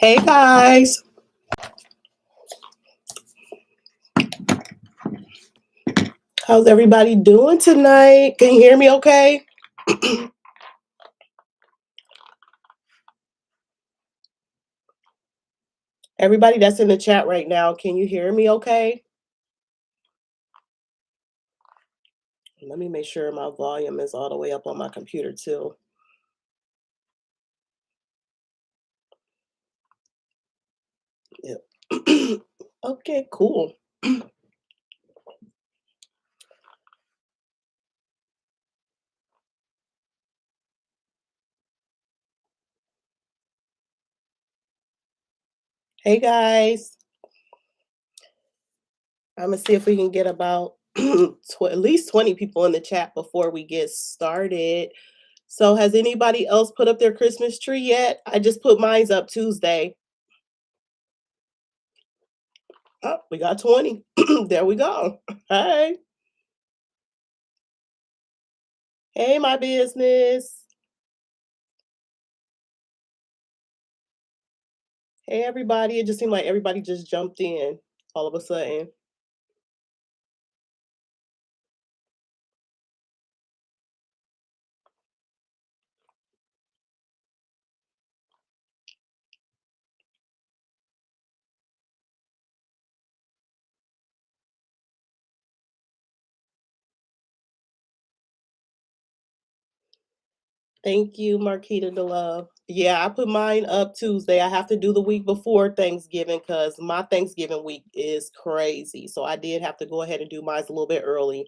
Hey guys, how's everybody doing tonight? Can you hear me okay? Everybody that's in the chat right now, can you hear me okay? Let me make sure my volume is all the way up on my computer too. Yep. Okay, cool. Hey guys, I'm gonna see if we can get about at least 20 people in the chat before we get started. So, has anybody else put up their Christmas tree yet? I just put mine's up Tuesday. Oh, we got 20. There we go. Hey. Hey, my business. Hey, everybody. It just seemed like everybody just jumped in all of a sudden. Thank you, Marquita the Love. Yeah, I put mine up Tuesday. I have to do the week before Thanksgiving because my Thanksgiving week is crazy. So I did have to go ahead and do mine a little bit early.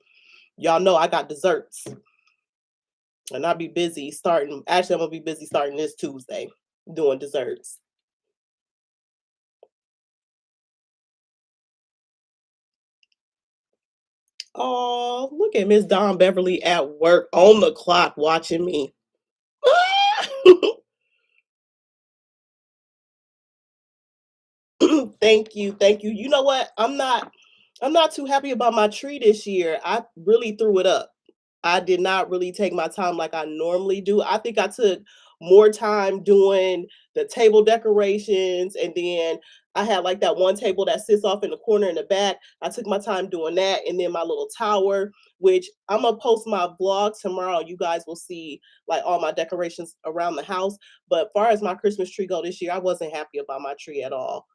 Y'all know I got desserts and I'll be busy starting. Actually, I'm going to be busy starting this Tuesday doing desserts. Oh, look at Miss Dawn Beverly at work on the clock watching me. Thank you, thank you. You know what? I'm not too happy about my tree this year. I really threw it up. I did not really take my time like I normally do. I think I took more time doing the table decorations, and then I had like that one table that sits off in the corner in the back. I took my time doing that, and then my little tower, which I'm gonna post my vlog tomorrow. You guys will see like all my decorations around the house. But as far as my Christmas tree go this year, I wasn't happy about my tree at all.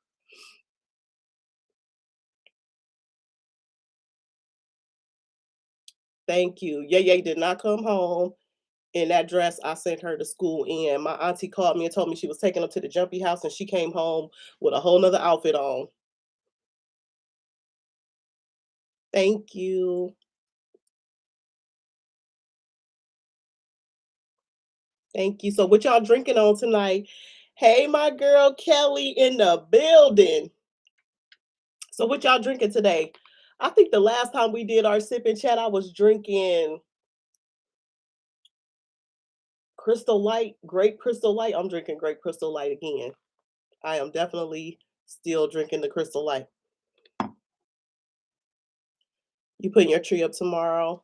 Thank you. Yay did not come home in that dress I sent her to school in. My auntie called me and told me she was taking them to the jumpy house and she came home with a whole nother outfit on. Thank you. Thank you. So what y'all drinking on tonight? Hey, my girl Kelly in the building. So what y'all drinking today? I think the last time we did our sip and chat, I was drinking Crystal Light, grape Crystal Light. I'm drinking grape Crystal Light again. I am definitely still drinking the Crystal Light. You putting your tree up tomorrow?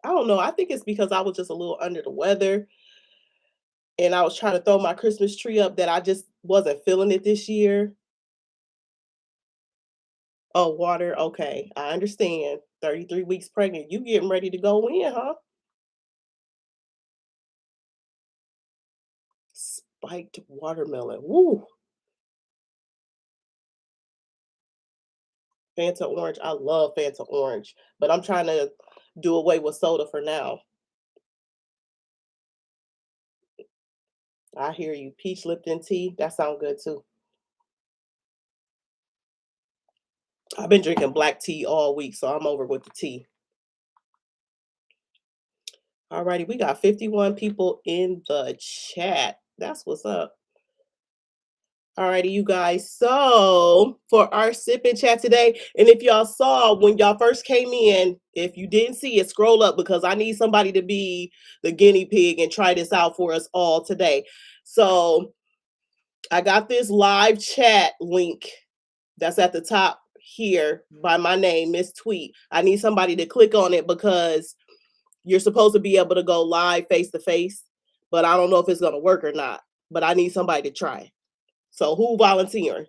I don't know. I think it's because I was just a little under the weather and I was trying to throw my Christmas tree up that I just wasn't feeling it this year. Oh, water. Okay. I understand. 33 weeks pregnant. You getting ready to go in, huh? Spiked watermelon. Woo. Fanta orange. I love Fanta orange, but I'm trying to do away with soda for now. I hear you. Peach Lipton tea. That sounds good too. I've been drinking black tea all week, so I'm over with the tea. Alrighty, we got 51 people in the chat. That's what's up. Alrighty, you guys. So for our sip and chat today, and if y'all saw when y'all first came in, if you didn't see it, scroll up because I need somebody to be the guinea pig and try this out for us all today. So I got this live chat link that's at the top here by my name, Miss Tweet. I need somebody to click on it because you're supposed to be able to go live face to face, but I don't know if it's gonna work or not. But I need somebody to try. So who volunteering?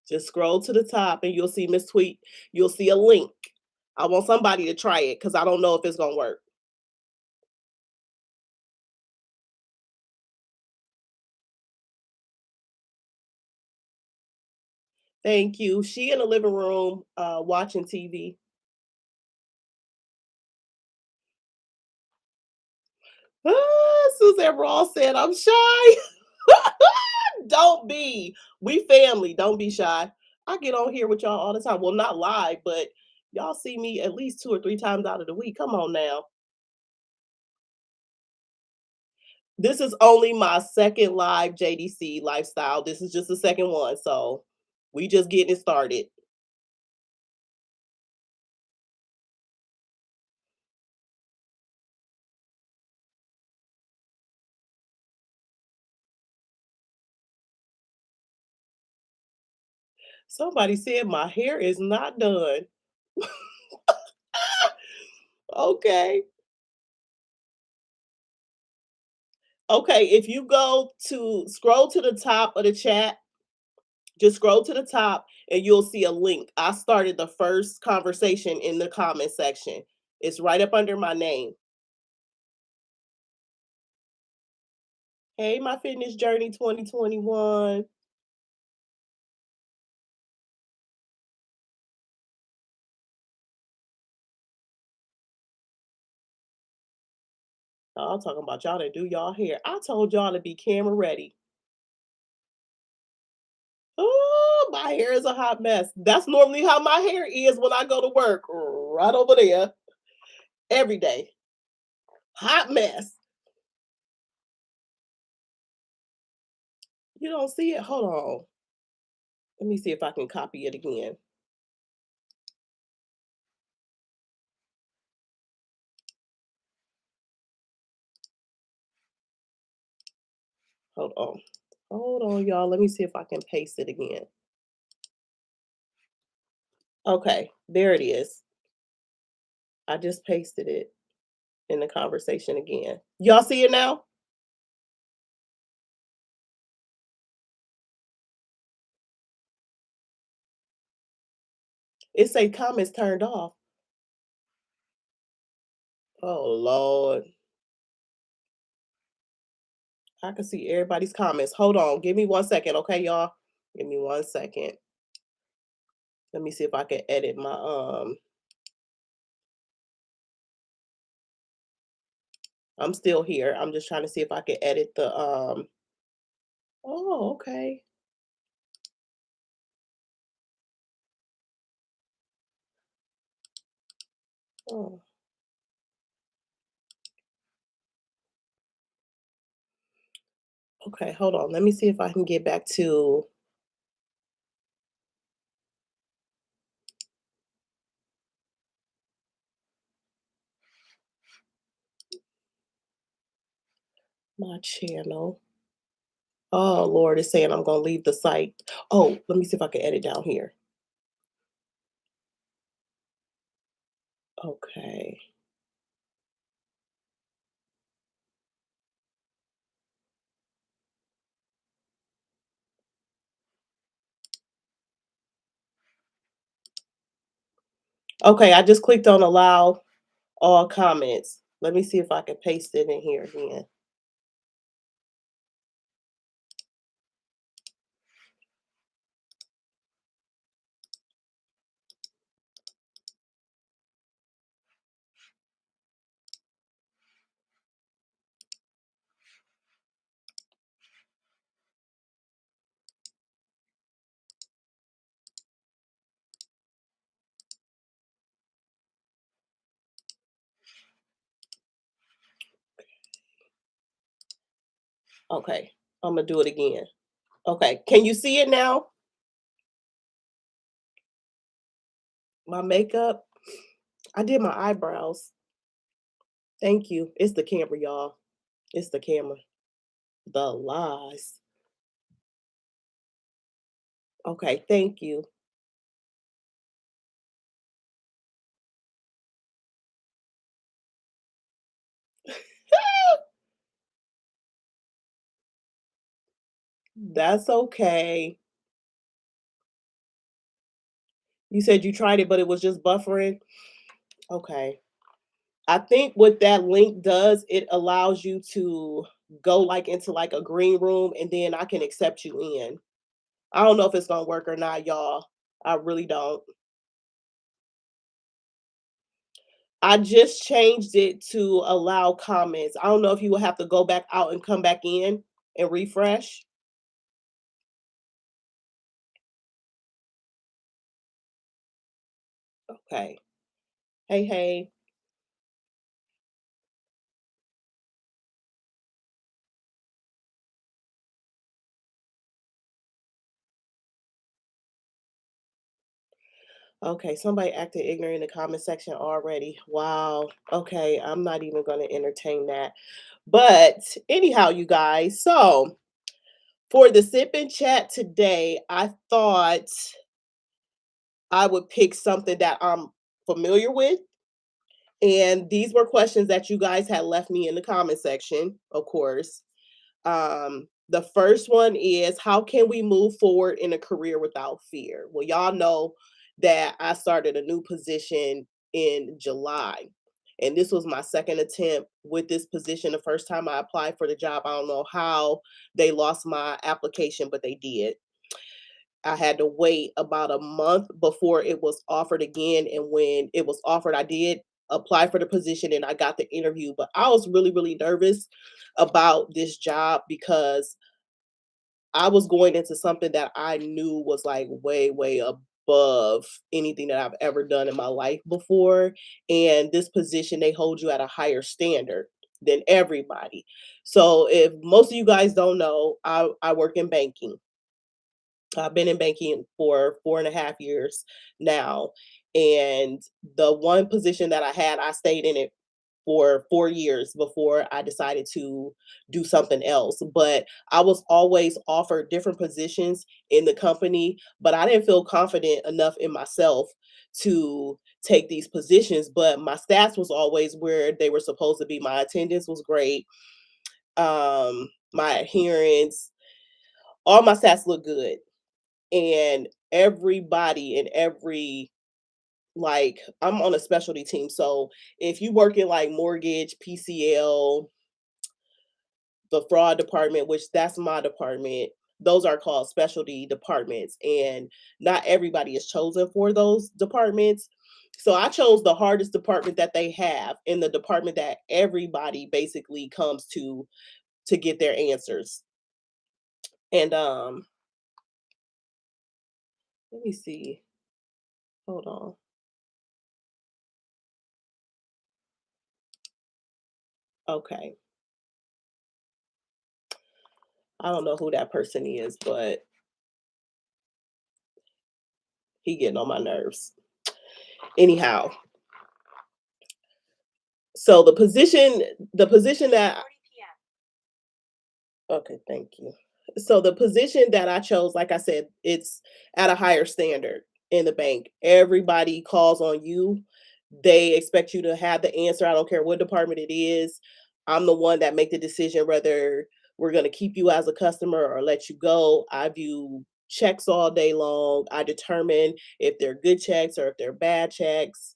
Just scroll to the top and you'll see Miss Tweet. You'll see a link. I want somebody to try it because I don't know if it's gonna work. Thank you. She in the living room watching TV. Suzanne Ross said, I'm shy. Don't be. We family. Don't be shy. I get on here with y'all all the time. Well, not live, but y'all see me at least 2 or 3 times out of the week. Come on now. This is only my second live JDC lifestyle. This is just the second one. So we just getting it started. Somebody said my hair is not done. Okay. Okay. If you go to scroll to the top of the chat, just scroll to the top and you'll see a link. I started the first conversation in the comment section. It's right up under my name. Hey, my fitness journey 2021. I'm talking about y'all to do y'all hair. I told y'all to be camera ready. Oh, my hair is a hot mess. That's normally how my hair is when I go to work. Right over there. Every day. Hot mess. You don't see it? Hold on. Let me see if I can copy it again. Hold on. Hold on, y'all. Let me see if I can paste it again. Okay, there it is. I just pasted it in the conversation again. Y'all see it now? It say comments turned off. Oh Lord. I can see everybody's comments. Hold on. Give me 1 second, okay, y'all? Give me 1 second. Let me see if I can edit my I'm still here. I'm just trying to see if I can edit the oh, okay. Oh, okay, hold on. Let me see if I can get back to my channel. Oh Lord, it's saying I'm gonna leave the site. Oh, let me see if I can edit down here. Okay. Okay, I just clicked on allow all comments. Let me see if I can paste it in here again. Okay, I'm gonna do it again. Okay, can you see it now? My makeup. I did my eyebrows. Thank you. It's the camera, y'all. It's the camera. The lies. Okay, thank you. That's okay. You said you tried it, but it was just buffering? Okay. I think what that link does, it allows you to go, like, into, like, a green room, and then I can accept you in. I don't know if it's gonna work or not, y'all. I really don't. I just changed it to allow comments. I don't know if you will have to go back out and come back in and refresh. Okay. Hey, hey. Okay, somebody acted ignorant in the comment section already. Wow. Okay, I'm not even gonna entertain that. But anyhow, you guys, so for the sip and chat today, I thought I would pick something that I'm familiar with. And these were questions that you guys had left me in the comment section, of course. The first one is, how can we move forward in a career without fear? Well, y'all know that I started a new position in July. And this was my second attempt with this position. The first time I applied for the job, I don't know how they lost my application, but they did. I had to wait about a month before it was offered again. And when it was offered, I did apply for the position and I got the interview. But I was really, really nervous about this job because I was going into something that I knew was like way, way above anything that I've ever done in my life before. And this position, they hold you at a higher standard than everybody. So if most of you guys don't know, I work in banking. I've been in banking for 4.5 years now. And the one position that I had, I stayed in it for 4 years before I decided to do something else. But I was always offered different positions in the company, but I didn't feel confident enough in myself to take these positions. But my stats was always where they were supposed to be. My attendance was great. My adherence, all my stats look good, and everybody in every, like, I'm on a specialty team. So if you work in like mortgage, PCL, the fraud department, which that's my department, those are called specialty departments. And not everybody is chosen for those departments. So I chose the hardest department that they have, in the department that everybody basically comes to get their answers. And let me see. Hold on. Okay. I don't know who that person is, but he getting on my nerves. Anyhow, so the position that okay, thank you. So the position that I chose, like I said, it's at a higher standard in the bank. Everybody calls on you. They expect you to have the answer. I don't care what department it is. I'm the one that make the decision whether we're going to keep you as a customer or let you go. I view checks all day long. I determine if they're good checks or if they're bad checks.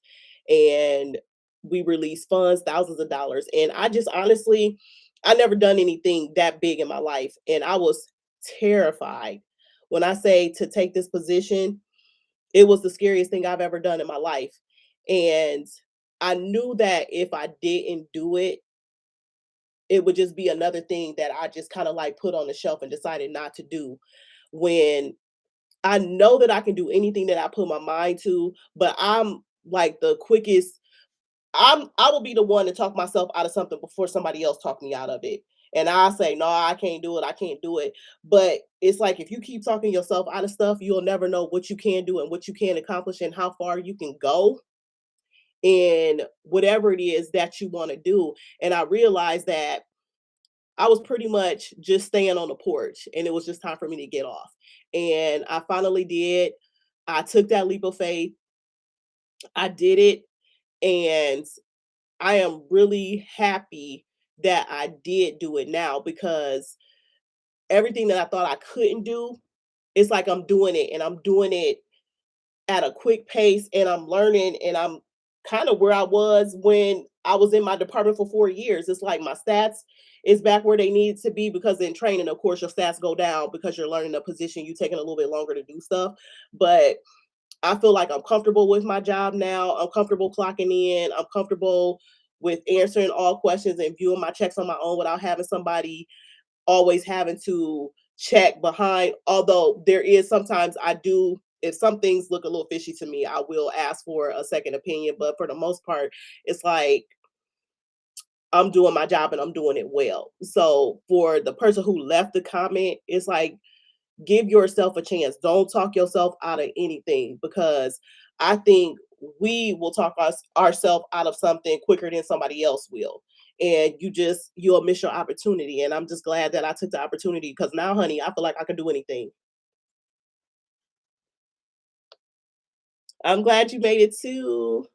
And we release funds, thousands of dollars. And I just honestly, I never done anything that big in my life. And I was terrified. When I say to take this position, it was the scariest thing I've ever done in my life. And I knew that if I didn't do it, it would just be another thing that I just kind of like put on the shelf and decided not to do. When I know that I can do anything that I put my mind to, but I'm like the quickest, I will be the one to talk myself out of something before somebody else talk me out of it. And I say, no, I can't do it. I can't do it. But it's like if you keep talking yourself out of stuff, you'll never know what you can do and what you can accomplish and how far you can go in whatever it is that you want to do. And I realized that I was pretty much just staying on the porch and it was just time for me to get off. And I finally did. I took that leap of faith. I did it. And I am really happy that I did do it now because everything that I thought I couldn't do, it's like I'm doing it and I'm doing it at a quick pace and I'm learning and I'm kind of where I was when I was in my department for 4 years. It's like my stats is back where they need to be because in training, of course, your stats go down because you're learning a position, you taking a little bit longer to do stuff. But I feel like I'm comfortable with my job now. I'm comfortable clocking in. I'm comfortable with answering all questions and viewing my checks on my own without having somebody always having to check behind. Although there is sometimes I do, if some things look a little fishy to me, I will ask for a second opinion. But for the most part, it's like I'm doing my job and I'm doing it well. So for the person who left the comment, it's like give yourself a chance. Don't talk yourself out of anything because I think we will talk ourselves out of something quicker than somebody else will. And you'll miss your opportunity. And I'm just glad that I took the opportunity because now, honey, I feel like I can do anything. I'm glad you made it too.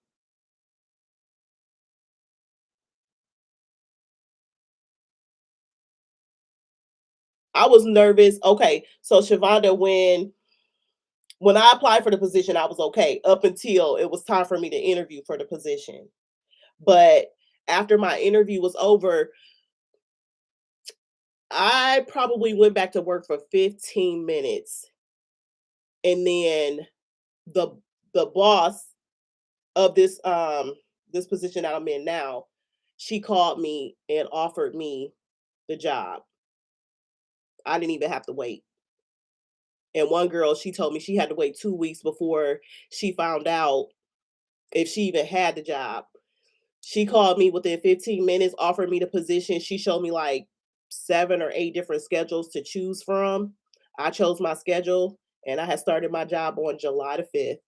I was nervous. Okay, so Shavonda, when I applied for the position, I was okay up until it was time for me to interview for the position. But after my interview was over, I probably went back to work for 15 minutes and then the the boss of this position that I'm in now, she called me and offered me the job. I didn't even have to wait. And one girl, she told me she had to wait 2 weeks before she found out if she even had the job. She called me within 15 minutes, offered me the position. She showed me like 7 or 8 different schedules to choose from. I chose my schedule and I had started my job on July the 5th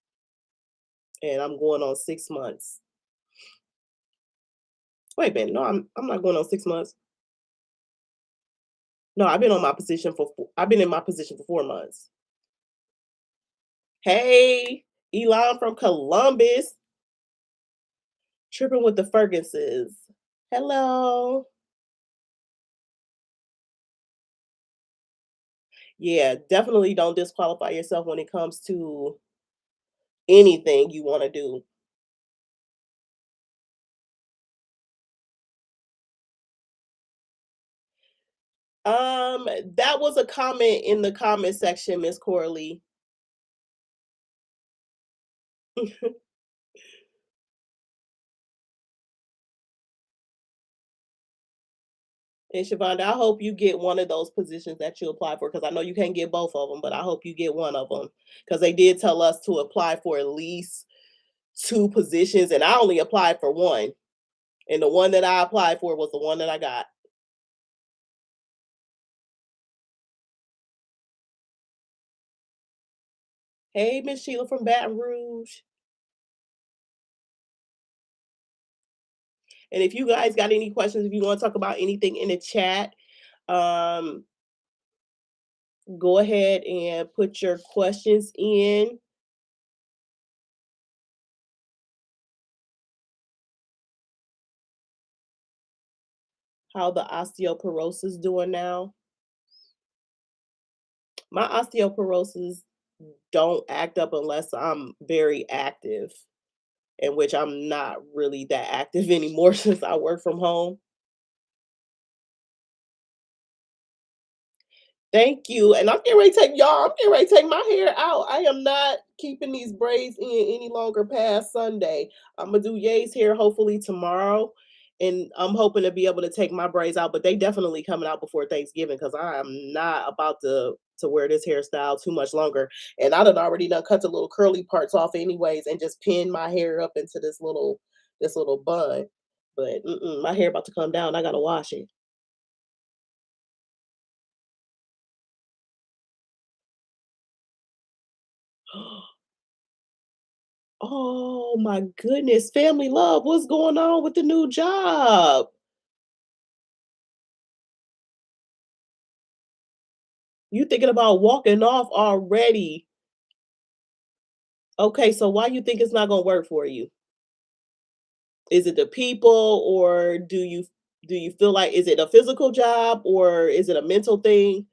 and I'm going on 6 months. Wait a minute. No, I'm not going on 6 months. No, I've been in my position for 4 months. Hey, Elon from Columbus, tripping with the Ferguses. Hello. Yeah, definitely don't disqualify yourself when it comes to anything you want to do. That was a comment in the comment section, Miss Corley. And Shavonda, I hope you get one of those positions that you apply for because I know you can't get both of them, but I hope you get one of them because they did tell us to apply for at least 2 positions, and I only applied for 1, and the one that I applied for was the one that I got. Hey, Miss Sheila from Baton Rouge. And if you guys got any questions, if you want to talk about anything in the chat, um, go ahead and put your questions in. How the osteoporosis doing now? My osteoporosis don't act up unless I'm very active, in which I'm not really that active anymore since I work from home. Thank you, and I'm getting ready to take y'all, I'm getting ready to take my hair out. I am not keeping these braids in any longer past Sunday. Imma do Yay's hair hopefully tomorrow, and I'm hoping to be able to take my braids out, but they definitely coming out before Thanksgiving because I am not about to wear this hairstyle too much longer, and I done already done cut the little curly parts off anyways and just pin my hair up into this little bun, but, my hair about to come down, I gotta wash it. Oh my goodness, family love, what's going on with the new job? You thinking about walking off already. Okay, so why you think it's not gonna work for you? Is it the people or do you feel like is it a physical job or is it a mental thing?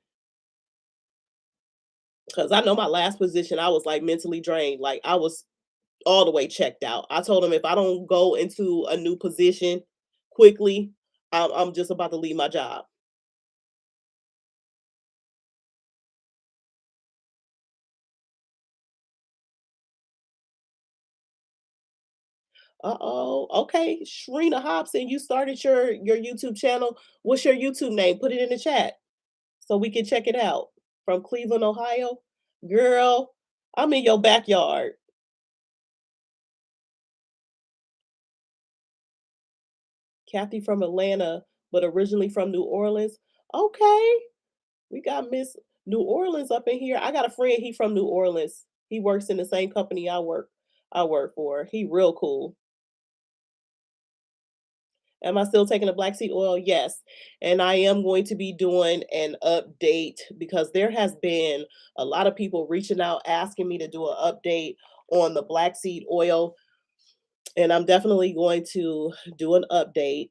Because I know my last position, I was like mentally drained. Like I was all the way checked out. I told him if I don't go into a new position quickly, I'm just about to leave my job. Uh-oh. Okay, Sharina Hobson, you started your YouTube channel. What's your YouTube name? Put it in the chat so we can check it out. From Cleveland, Ohio. Girl, I'm in your backyard. Kathy from Atlanta, but originally from New Orleans. Okay. We got Miss New Orleans up in here. I got a friend, he from New Orleans. He works in the same company I work for. He real cool. Am I still taking the black seed oil? Yes. And I am going to be doing an update because there has been a lot of people reaching out asking me to do an update on the black seed oil. And I'm definitely going to do an update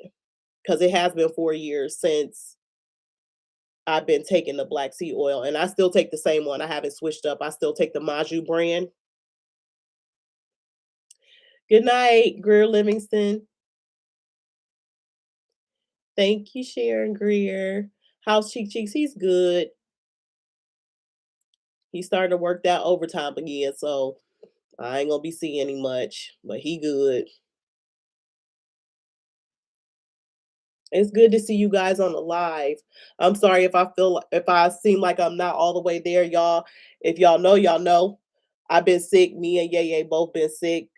because it has been 4 years since I've been taking the black seed oil and I still take the same one. I haven't switched up. I still take the Maju brand. Good night, Greer Livingston. Thank you, Sharon Greer. How's Cheek Cheeks? He's good. He started to work that overtime again, so I ain't gonna be seeing him much, but he good. It's good to see you guys on the live. I'm sorry if I seem like I'm not all the way there, y'all. If y'all know, y'all know. I've been sick. Me and Yay both been sick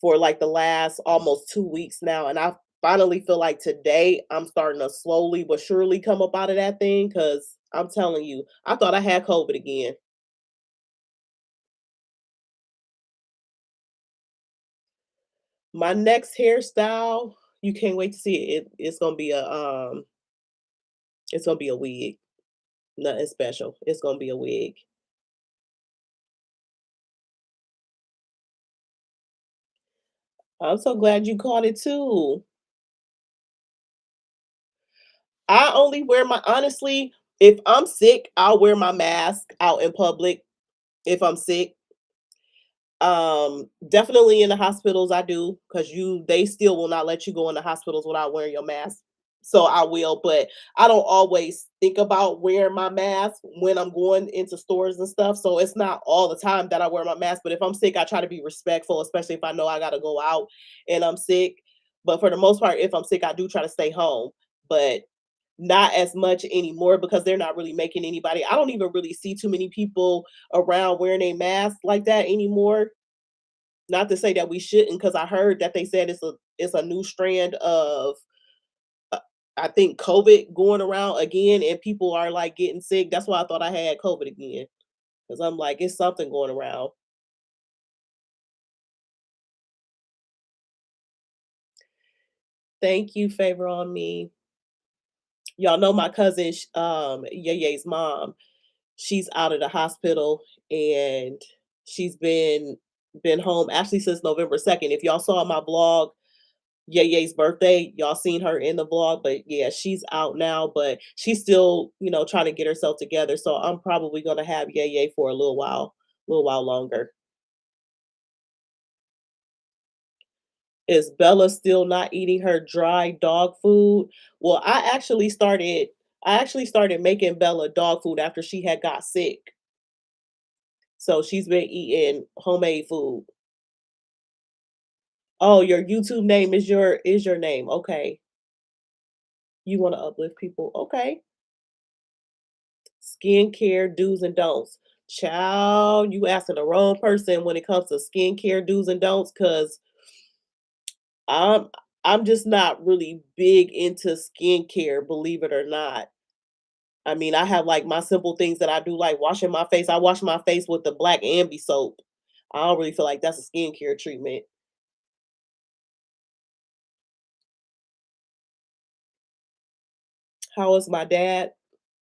for like the last almost 2 weeks now, and I finally feel like today I'm starting to slowly but surely come up out of that thing. Cause I'm telling you, I thought I had COVID again. My next hairstyle, you can't wait to see it. It's gonna be a wig. Nothing special. It's gonna be a wig. I'm so glad you caught it too. I only wear my honestly, if I'm sick, I'll wear my mask out in public if I'm sick. Definitely in the hospitals I do because they still will not let you go in the hospitals without wearing your mask. So I will, but I don't always think about wearing my mask when I'm going into stores and stuff. So it's not all the time that I wear my mask. But if I'm sick, I try to be respectful, especially if I know I gotta go out and I'm sick. But for the most part, if I'm sick, I do try to stay home. But not as much anymore because they're not really making anybody. I don't even really see too many people around wearing a mask like that anymore. Not to say that we shouldn't, because I heard that they said it's a new strand of uh, I think COVID going around again, and people are like getting sick. That's why I thought I had COVID again, because I'm like, it's something going around. Thank you, favor on me. Y'all know my cousin, Ye mom. She's out of the hospital and she's been home actually since November 2nd. If y'all saw my blog, Ye birthday, y'all seen her in the vlog, but yeah, she's out now, but she's still, trying to get herself together. So I'm probably gonna have Ye for a little while longer. Is Bella still not eating her dry dog food? Well, I actually started making Bella dog food after she had got sick. So she's been eating homemade food. Oh, your YouTube name is your name. Okay. You want to uplift people. Okay. Skincare do's and don'ts. Child, you asking the wrong person when it comes to skincare do's and don'ts, because I'm I'm just not really big into skincare, believe it or not. I mean, I have like my simple things that I do, like washing my face. I wash my face with the black ambi soap. I don't really feel like that's a skincare treatment. How is my dad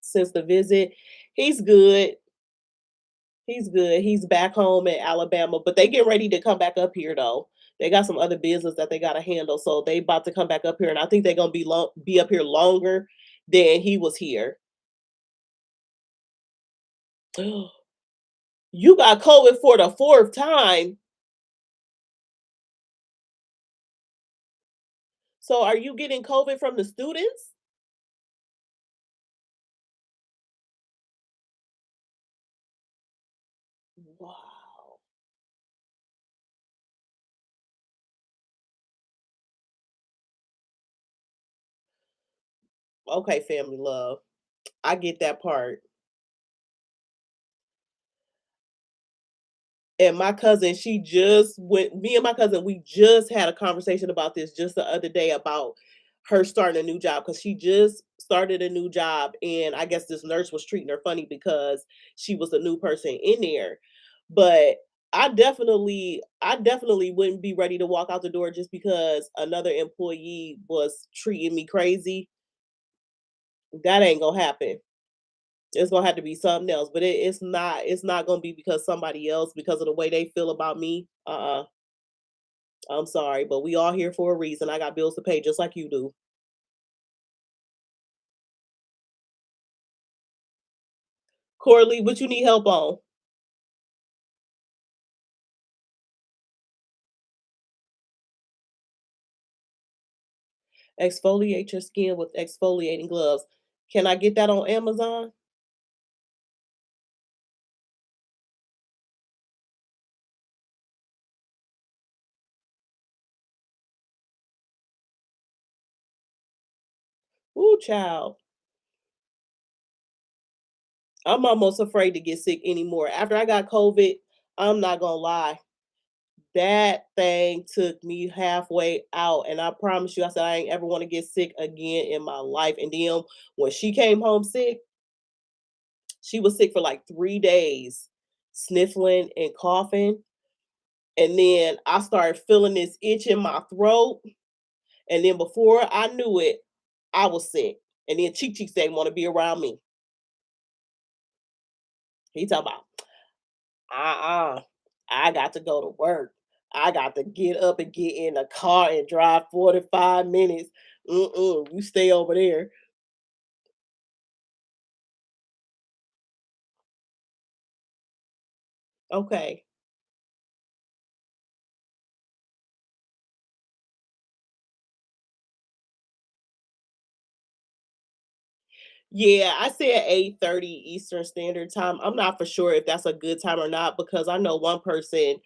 since the visit? He's good. He's good. He's back home in Alabama, but they get ready to come back up here though. They got some other business that they got to handle, so they about to come back up here, and I think they're gonna be up here longer than he was here. You got COVID for the 4th time. So are you getting COVID from the students? Wow. Okay, family love. I get that part. And my cousin, she just went me and my cousin, we just had a conversation about this just the other day about her starting a new job because she just started a new job, and I guess this nurse was treating her funny because she was a new person in there. But I definitely wouldn't be ready to walk out the door just because another employee was treating me crazy. That ain't gonna happen. It's gonna have to be something else, but it's not gonna be because somebody else because of the way they feel about me. I'm sorry, but we all here for a reason. I got bills to pay just like you do. Corley, what you need help on? Exfoliate your skin with exfoliating gloves. Can I get that on Amazon? Ooh, child. I'm almost afraid to get sick anymore. After I got COVID, I'm not gonna lie. That thing took me halfway out. And I promise you, I said I ain't ever want to get sick again in my life. And then when she came home sick, she was sick for like 3 days, sniffling and coughing. And then I started feeling this itch in my throat. And then before I knew it, I was sick. And then Cheek Cheek didn't want to be around me. He talking about, uh-uh, I got to go to work. I got to get up and get in the car and drive 45 minutes. Mm-mm, you stay over there. Okay. Yeah, I said 8:30 Eastern Standard Time. I'm not for sure if that's a good time or not because I know one person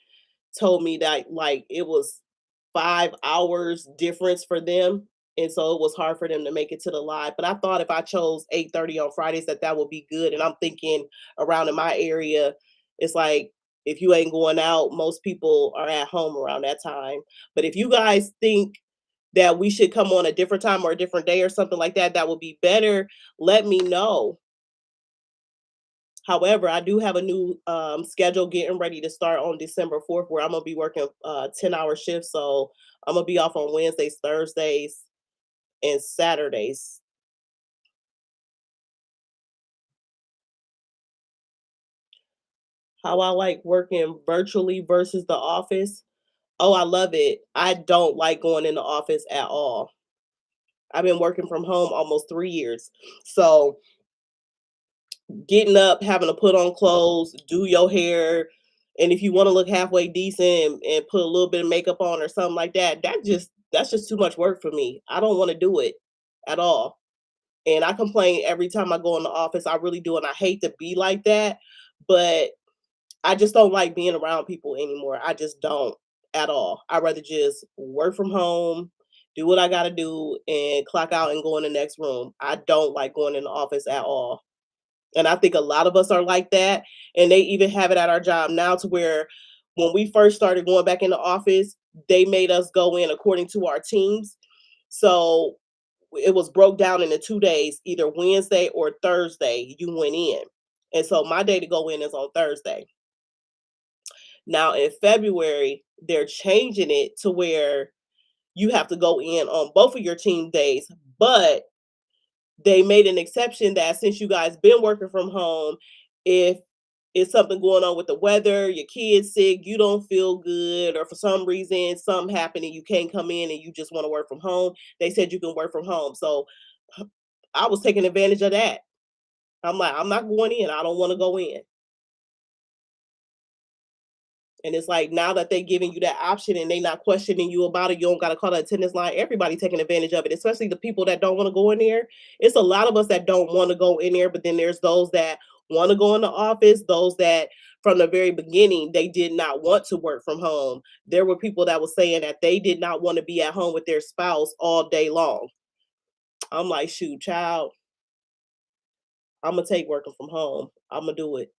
told me that like it was 5 hours difference for them. And so it was hard for them to make it to the live. But I thought if I chose 8:30 on Fridays that would be good. And I'm thinking around in my area, it's like if you ain't going out, most people are at home around that time. But if you guys think that we should come on a different time or a different day or something like that, that would be better. Let me know. However, I do have a new schedule getting ready to start on December 4th where I'm gonna be working 10-hour shifts. So I'm gonna be off on Wednesdays, Thursdays, and Saturdays. How I like working virtually versus the office. Oh, I love it. I don't like going in the office at all. I've been working from home almost 3 years. So getting up, having to put on clothes, do your hair, and if you want to look halfway decent and put a little bit of makeup on or something like that, that's just too much work for me. I don't want to do it at all. And I complain every time I go in the office. I really do, and I hate to be like that, but I just don't like being around people anymore. I just don't at all. I'd rather just work from home, do what I got to do, and clock out and go in the next room. I don't like going in the office at all. And I think a lot of us are like that. And they even have it at our job now to where when we first started going back in the office, they made us go in according to our teams. So it was broke down into 2 days, either Wednesday or Thursday, you went in. And so my day to go in is on Thursday. Now in February, they're changing it to where you have to go in on both of your team days, but they made an exception that since you guys been working from home, if it's something going on with the weather, your kid's sick, you don't feel good, or for some reason something happened and you can't come in and you just want to work from home, they said you can work from home. So I was taking advantage of that. I'm like, I'm not going in. I don't want to go in. And it's like now that they giving you that option and they not questioning you about it, you don't gotta call the attendance line. Everybody taking advantage of it, especially the people that don't want to go in there. It's a lot of us that don't want to go in there, but then there's those that want to go in the office, those that from the very beginning they did not want to work from home. There were people that were saying that they did not want to be at home with their spouse all day long. I'm like, shoot, child, I'm gonna take working from home. I'm gonna do it.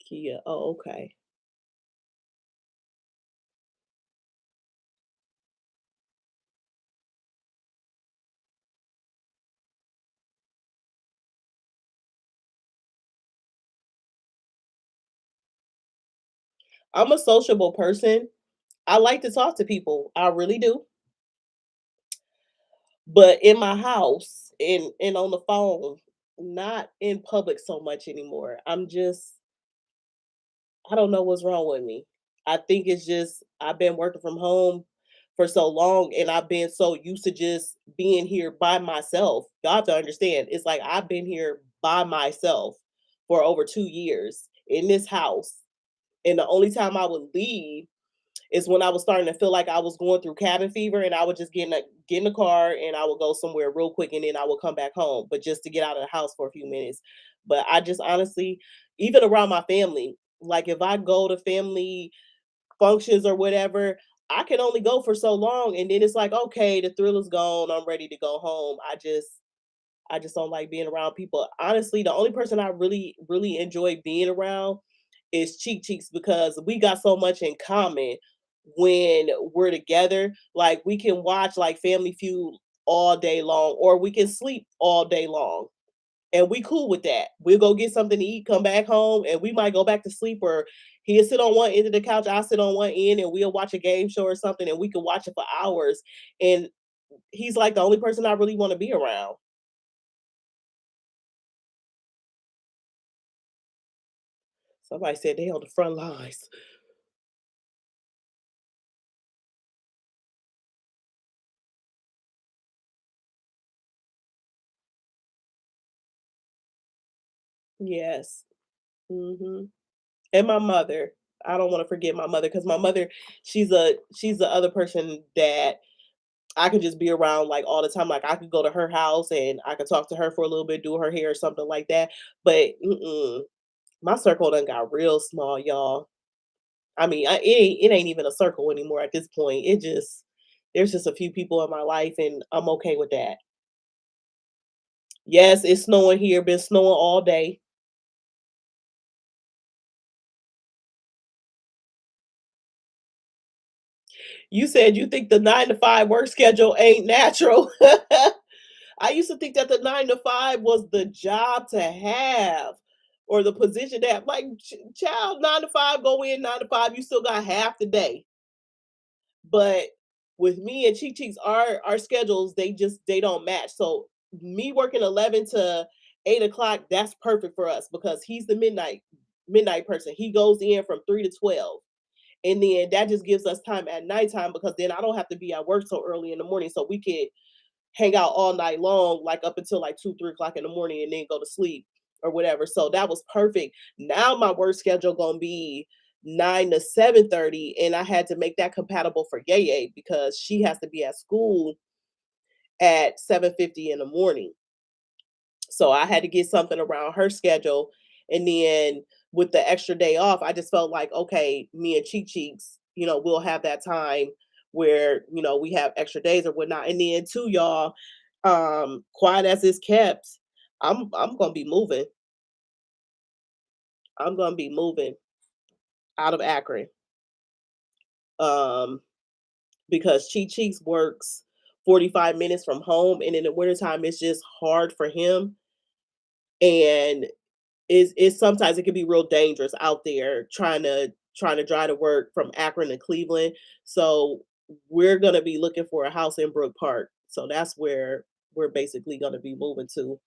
Kia. Oh, okay. I'm a sociable person. I like to talk to people. I really do. But in my house and on the phone, not in public so much anymore. I don't know what's wrong with me. I think it's just I've been working from home for so long and I've been so used to just being here by myself. Y'all have to understand, it's like I've been here by myself for over 2 years in this house. And the only time I would leave is when I was starting to feel like I was going through cabin fever, and I would just get in the car and I would go somewhere real quick and then I would come back home, but just to get out of the house for a few minutes. But I just honestly, even around my family, like if I go to family functions or whatever, I can only go for so long, and then it's like, okay, the thrill is gone. I'm ready to go home. I just don't like being around people. Honestly, the only person I really, really enjoy being around is Cheek Cheeks because we got so much in common when we're together. Like we can watch like Family Feud all day long, or we can sleep all day long. And we cool with that. We'll go get something to eat, come back home, and we might go back to sleep, or he'll sit on one end of the couch, I'll sit on one end, and we'll watch a game show or something, and we can watch it for hours. And he's like the only person I really want to be around. Somebody said they on the front lines. Yes. Mhm. And my mother. I don't wanna forget my mother because my mother, she's the other person that I could just be around, like, all the time. Like, I could go to her house and I could talk to her for a little bit, do her hair or something like that. But, my circle done got real small, y'all. I mean, it ain't even a circle anymore at this point. It just there's just a few people in my life, and I'm okay with that. Yes, it's snowing here, been snowing all day. You said you think the 9 to 5 work schedule ain't natural. I used to think that the 9 to 5 was the job to have or the position that like child 9 to 5 go in 9 to 5 you still got half the day. But with me and Chi Chi's our schedules they don't match. So me working 11 to 8 o'clock, that's perfect for us because he's the midnight person. He goes in from 3 to 12. And then that just gives us time at nighttime because then I don't have to be at work so early in the morning. So we could hang out all night long, like up until like 2, 3 o'clock in the morning and then go to sleep or whatever. So that was perfect. Now my work schedule gonna be 9 to 7:30, and I had to make that compatible for Yay because she has to be at school at 7:50 in the morning. So I had to get something around her schedule. And then with the extra day off, I just felt like, okay, me and Cheek Cheeks, we'll have that time where, we have extra days or whatnot. And then too, y'all, quiet as it's kept, I'm gonna be moving. I'm gonna be moving out of Akron. Um, because Cheek Cheeks works 45 minutes from home, and in the wintertime it's just hard for him. And is sometimes it can be real dangerous out there trying to drive to work from Akron to Cleveland. So we're gonna be looking for a house in Brook Park. So that's where we're basically gonna be moving to.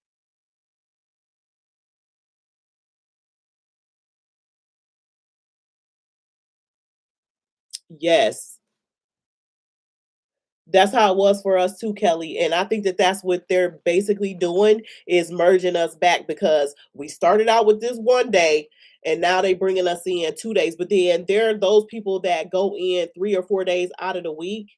Yes. That's how it was for us too, Kelly, and I think that that's what they're basically doing is merging us back because we started out with this one day, and now they bringing us in 2 days, but then there are those people that go in 3 or 4 days out of the week,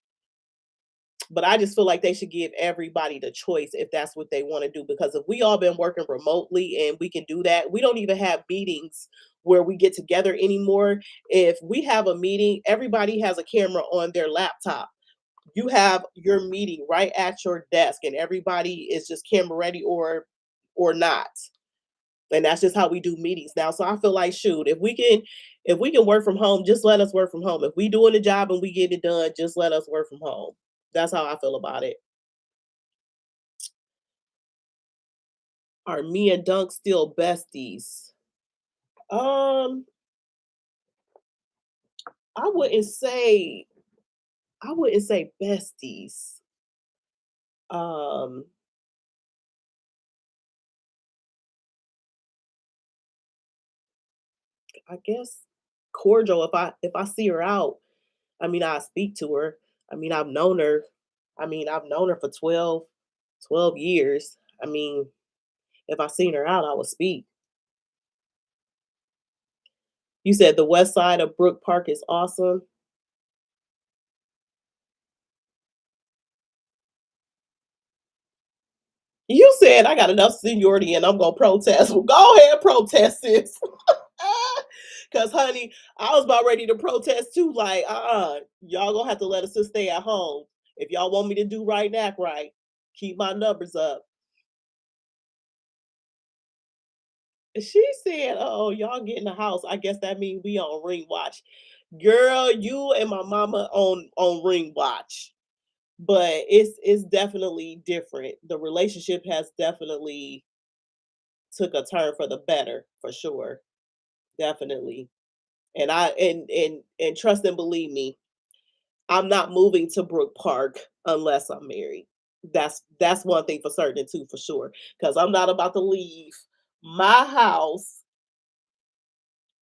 but I just feel like they should give everybody the choice if that's what they wanna do, because if we all been working remotely and we can do that, we don't even have meetings where we get together anymore. If we have a meeting, everybody has a camera on their laptop. You have your meeting right at your desk and everybody is just camera ready or not. And that's just how we do meetings now. So I feel like shoot, if we can work from home, just let us work from home. If we doing the job and we get it done, just let us work from home. That's how I feel about it. Are me and Dunk still besties? Um, I wouldn't say I wouldn't say besties. Um, I guess cordial if I see her out. I mean, I speak to her. I mean, I've known her for 12 years. I mean, if I seen her out, I would speak. You said the west side of Brook Park is awesome. You said I got enough seniority and I'm gonna protest. Well, go ahead, protest, sis. Cause honey, I was about ready to protest too. Like, y'all gonna have to let a sis stay at home. If y'all want me to do right, act right. Keep my numbers up. She said, "Oh, y'all get in the house. I guess that means we on ring watch." Girl, you and my mama on ring watch. But it's definitely different. The relationship has definitely took a turn for the better, for sure. Definitely. And trust and believe me, I'm not moving to Brook Park unless I'm married. That's one thing for certain too, for sure. Because I'm not about to leave my house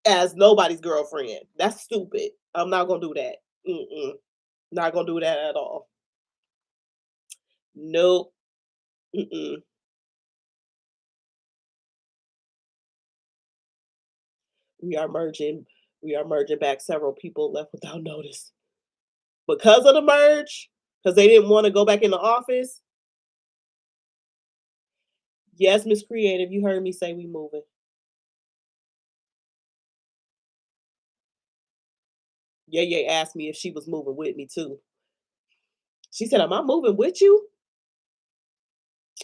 as nobody's girlfriend. That's stupid. I'm not gonna do that. Mm-mm. Not gonna do that at all. Nope. Mm-mm. We are merging. We are merging back. Several people left without notice because of the merge. Because they didn't want to go back in the office. Yes, Miss Creative, you heard me say we moving. Yeah, yeah. Asked me if she was moving with me too. She said, "Am I moving with you?"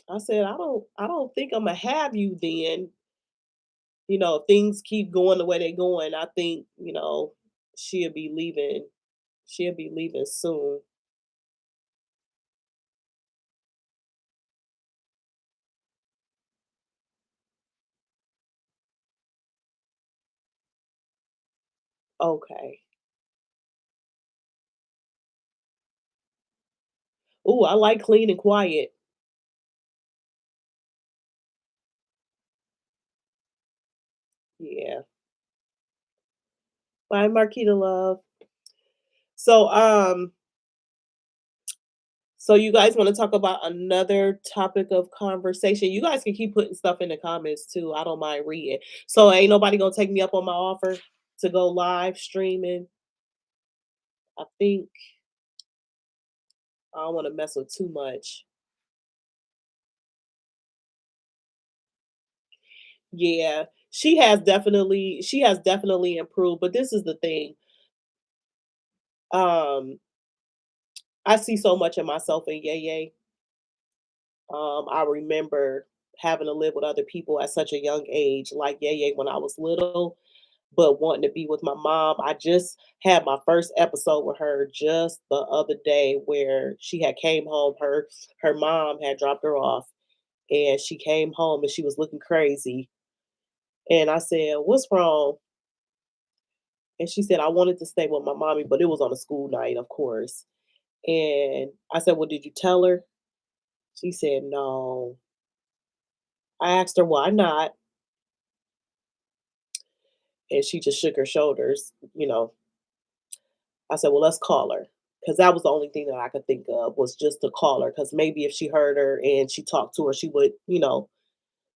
I said, "I don't think I'm gonna have you then. If things keep going the way they're going, I think, she'll be leaving. She'll be leaving soon." Okay. Ooh, I like clean and quiet. Yeah. Bye, Marquita love. So, so you guys want to talk about another topic of conversation? You guys can keep putting stuff in the comments too. I don't mind reading. So ain't nobody gonna take me up on my offer to go live streaming. I think I don't want to mess with too much. Yeah, she has definitely improved, but this is the thing. Um, I see so much of myself in Yay. I remember having to live with other people at such a young age, like Yay when I was little, but wanting to be with my mom. I just had my first episode with her just the other day where she had came home. Her mom had dropped her off and she came home and she was looking crazy. And I said, "What's wrong?" And she said, "I wanted to stay with my mommy, but it was on a school night, of course." And I said, "Well, did you tell her?" She said, "No." I asked her why not, and she just shook her shoulders. I said, "Well, let's call her." because that was the only thing that I could think of was just to call her. Because maybe if she heard her and she talked to her, she would,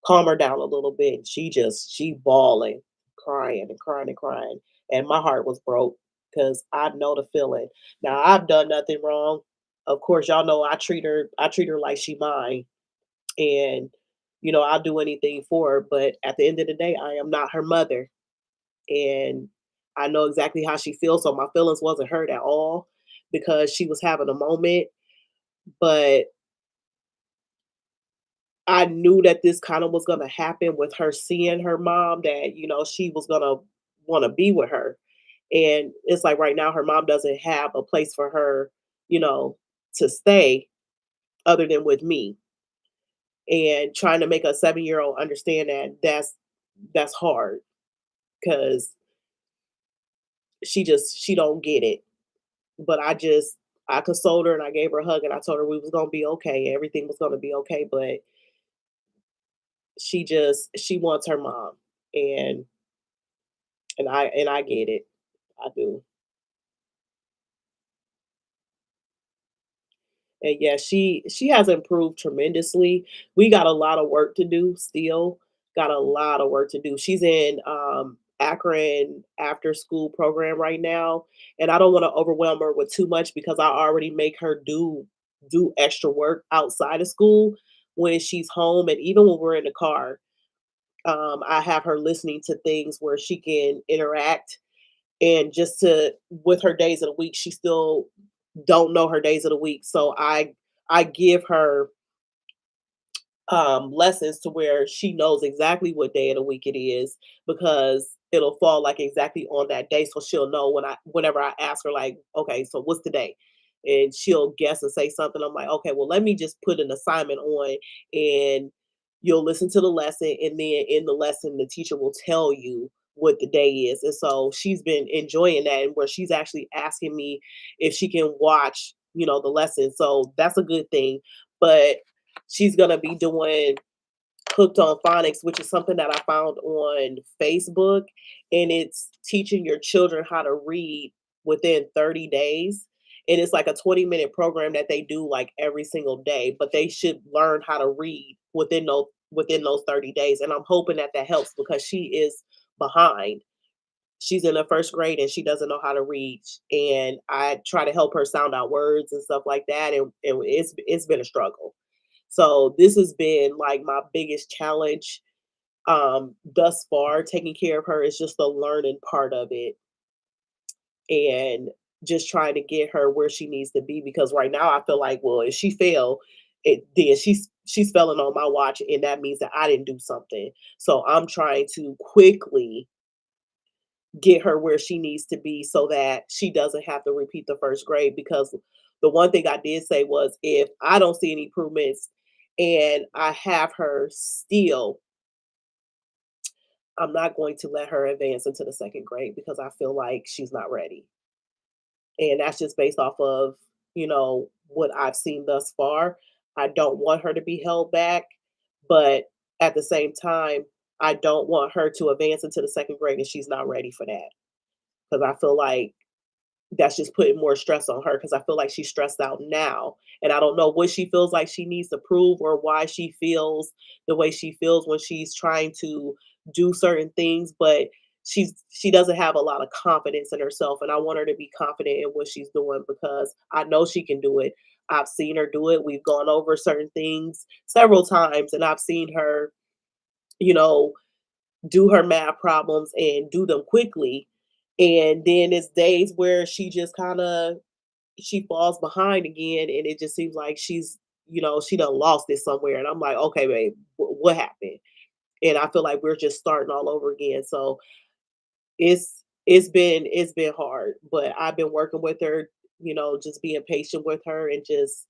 calm her down a little bit. She bawling, crying and crying and crying, and my heart was broke because I know the feeling. Now I've done nothing wrong. Of course, y'all know I treat her like she mine, and I'll do anything for her. But at the end of the day, I am not her mother, and I know exactly how she feels. So my feelings wasn't hurt at all because she was having a moment, but I knew that this kind of was going to happen with her seeing her mom, that she was going to want to be with her. And it's like right now her mom doesn't have a place for her, you know, to stay other than with me. And trying to make a 7-year-old understand that that's hard because she don't get it. But I consoled her and I gave her a hug and I told her we was gonna be okay. Everything was gonna be okay. But she wants her mom, and I get it. I do. And yeah, she has improved tremendously. We got a lot of work to do still. Got a lot of work to do. She's in Akron after school program right now, and I don't want to overwhelm her with too much because I already make her do extra work outside of school when she's home, and even when we're in the car. I have her listening to things where she can interact, and just to with her days of the week, she still don't know her days of the week. So I give her lessons to where she knows exactly what day of the week it is because it'll fall like exactly on that day. So she'll know whenever I ask her, like, okay, so what's the day? And she'll guess and say something. I'm like, okay, well, let me just put an assignment on, and you'll listen to the lesson, and then in the lesson the teacher will tell you what the day is. And so she's been enjoying that, and where she's actually asking me if she can watch, the lesson. So that's a good thing. But she's gonna be doing Hooked on Phonics, which is something that I found on Facebook, and it's teaching your children how to read within 30 days. And it's like a 20-minute program that they do like every single day, but they should learn how to read within those 30 days. And I'm hoping that that helps because she is behind. She's in the first grade and she doesn't know how to read. And I try to help her sound out words and stuff like that. And it's been a struggle. So this has been like my biggest challenge thus far. Taking care of her is just the learning part of it, and just trying to get her where she needs to be because right now I feel like, well, if she fail, then she's failing on my watch, and that means that I didn't do something. So I'm trying to quickly get her where she needs to be so that she doesn't have to repeat the first grade, because the one thing I did say was if I don't see any improvements and I have her still, I'm not going to let her advance into the second grade because I feel like she's not ready. And that's just based off of, what I've seen thus far. I don't want her to be held back, but at the same time, I don't want her to advance into the second grade and she's not ready for that. Because I feel like that's just putting more stress on her because I feel like she's stressed out now. And I don't know what she feels like she needs to prove or why she feels the way she feels when she's trying to do certain things, but she doesn't have a lot of confidence in herself. And I want her to be confident in what she's doing because I know she can do it. I've seen her do it. We've gone over certain things several times and I've seen her, you know, do her math problems and do them quickly. And then it's days where she falls behind again, and it just seems like she done lost it somewhere. And I'm like, okay, babe, what happened? And I feel like we're just starting all over again. So it's been hard, but I've been working with her, just being patient with her and just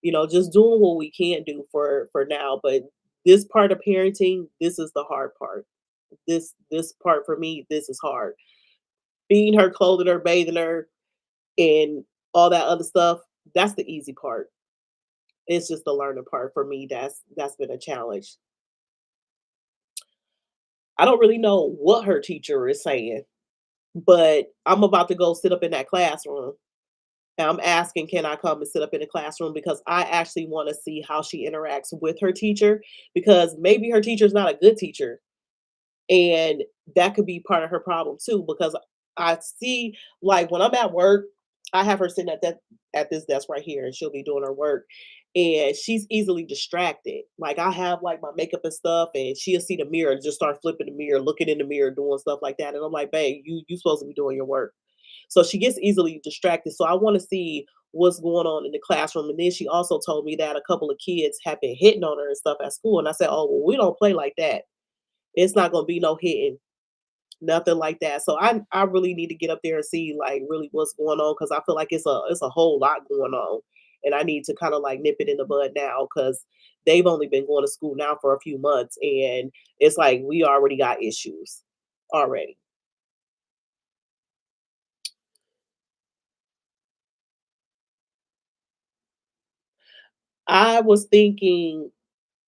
doing what we can do for now. But this part of parenting, this is the hard part. This part for me, this is hard. Feeding her, clothing her, bathing her, and all that other stuff, that's the easy part. It's just the learning part for me that's been a challenge. I don't really know what her teacher is saying, but I'm about to go sit up in that classroom And I'm asking, can I come and sit up in the classroom because I actually want to see how she interacts with her teacher because maybe her teacher's not a good teacher. And that could be part of her problem too, because I see like when I'm at work, I have her sitting at this desk right here and she'll be doing her work and she's easily distracted. Like I have like my makeup and stuff and she'll see the mirror and just start flipping the mirror, looking in the mirror, doing stuff like that. And I'm like, babe, you supposed to be doing your work. So she gets easily distracted. So I want to see what's going on in the classroom. And then she also told me that a couple of kids have been hitting on her and stuff at school. And I said, oh, well, we don't play like that. It's not gonna be no hitting, nothing like that. So I really need to get up there and see like really what's going on because I feel like it's a whole lot going on, and I need to kind of like nip it in the bud now because they've only been going to school now for a few months, and it's like we already got issues already. I was thinking,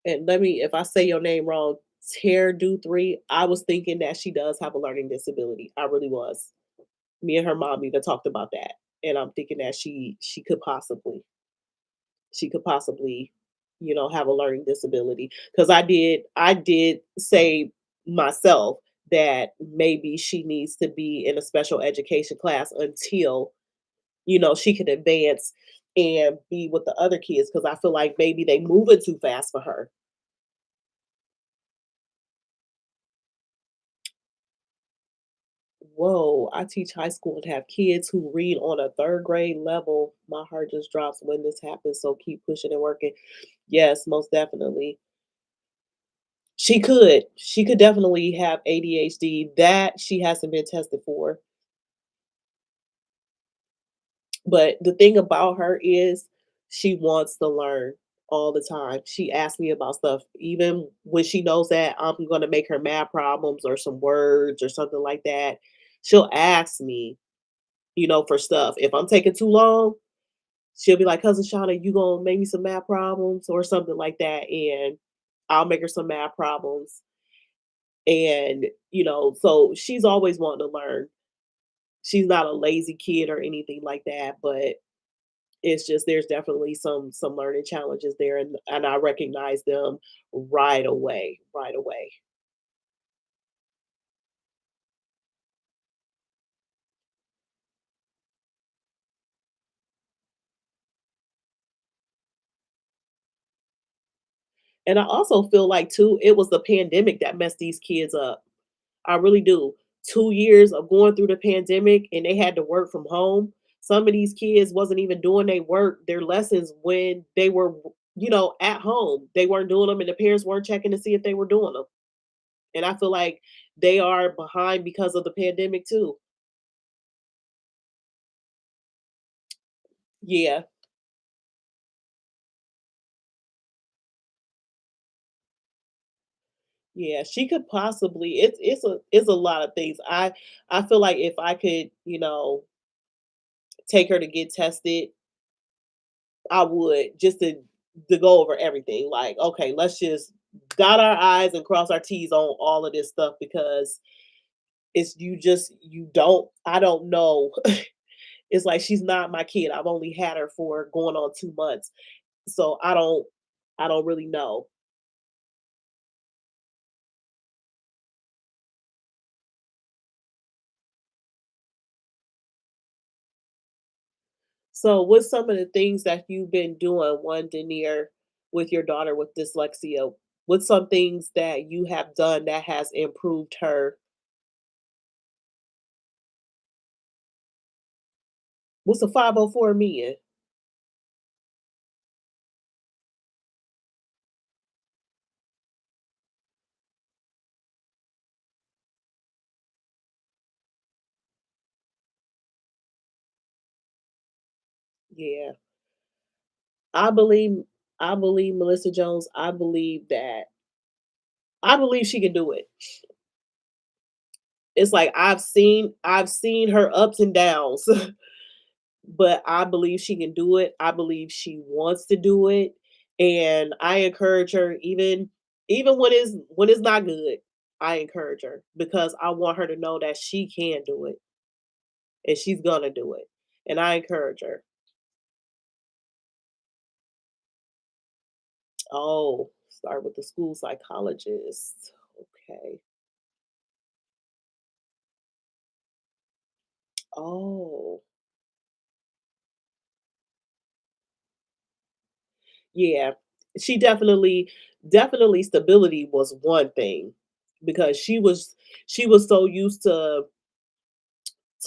and let me if I say your name wrong, Tear Do Three. I was thinking that she does have a learning disability. I really was. Me and her mom even talked about that, and I'm thinking that she could possibly, have a learning disability. Because I did say myself that maybe she needs to be in a special education class until, she can advance and be with the other kids. Because I feel like maybe they moving too fast for her. Whoa, I teach high school and have kids who read on a 3rd grade level. My heart just drops when this happens, so keep pushing and working. Yes, most definitely. She could definitely have ADHD. That she hasn't been tested for. But the thing about her is she wants to learn all the time. She asks me about stuff even when she knows that I'm gonna make her math problems or some words or something like that. She'll ask me, for stuff. If I'm taking too long, she'll be like, "Cousin Shauna, you gonna make me some math problems or something like that?" And I'll make her some math problems. And, so she's always wanting to learn. She's not a lazy kid or anything like that, but it's just there's definitely some learning challenges there and I recognize them right away, right away. And I also feel like too, it was the pandemic that messed these kids up. I really do. 2 years of going through the pandemic and they had to work from home. Some of these kids wasn't even doing their lessons when they were, at home. They weren't doing them and the parents weren't checking to see if they were doing them. And I feel like they are behind because of the pandemic too. Yeah. Yeah, she could possibly it's a lot of things. I feel like if I could, take her to get tested, I would just to go over everything. Like, okay, let's just dot our I's and cross our T's on all of this stuff because it's you don't I don't know. It's like she's not my kid. I've only had her for going on 2 months. So I don't really know. So what's some of the things that you've been doing, one Denier, with your daughter with dyslexia? What's some things that you have done that has improved her? What's a 504 mean? Yeah. I believe I believe Melissa Jones, I believe she can do it. It's like I've seen her ups and downs, but I believe she can do it. I believe she wants to do it, and I encourage her even when it's not good. I encourage her because I want her to know that she can do it and she's gonna do it. And I encourage her. Oh, start with the school psychologist. Okay. Oh, yeah. She definitely stability was one thing because she was so used to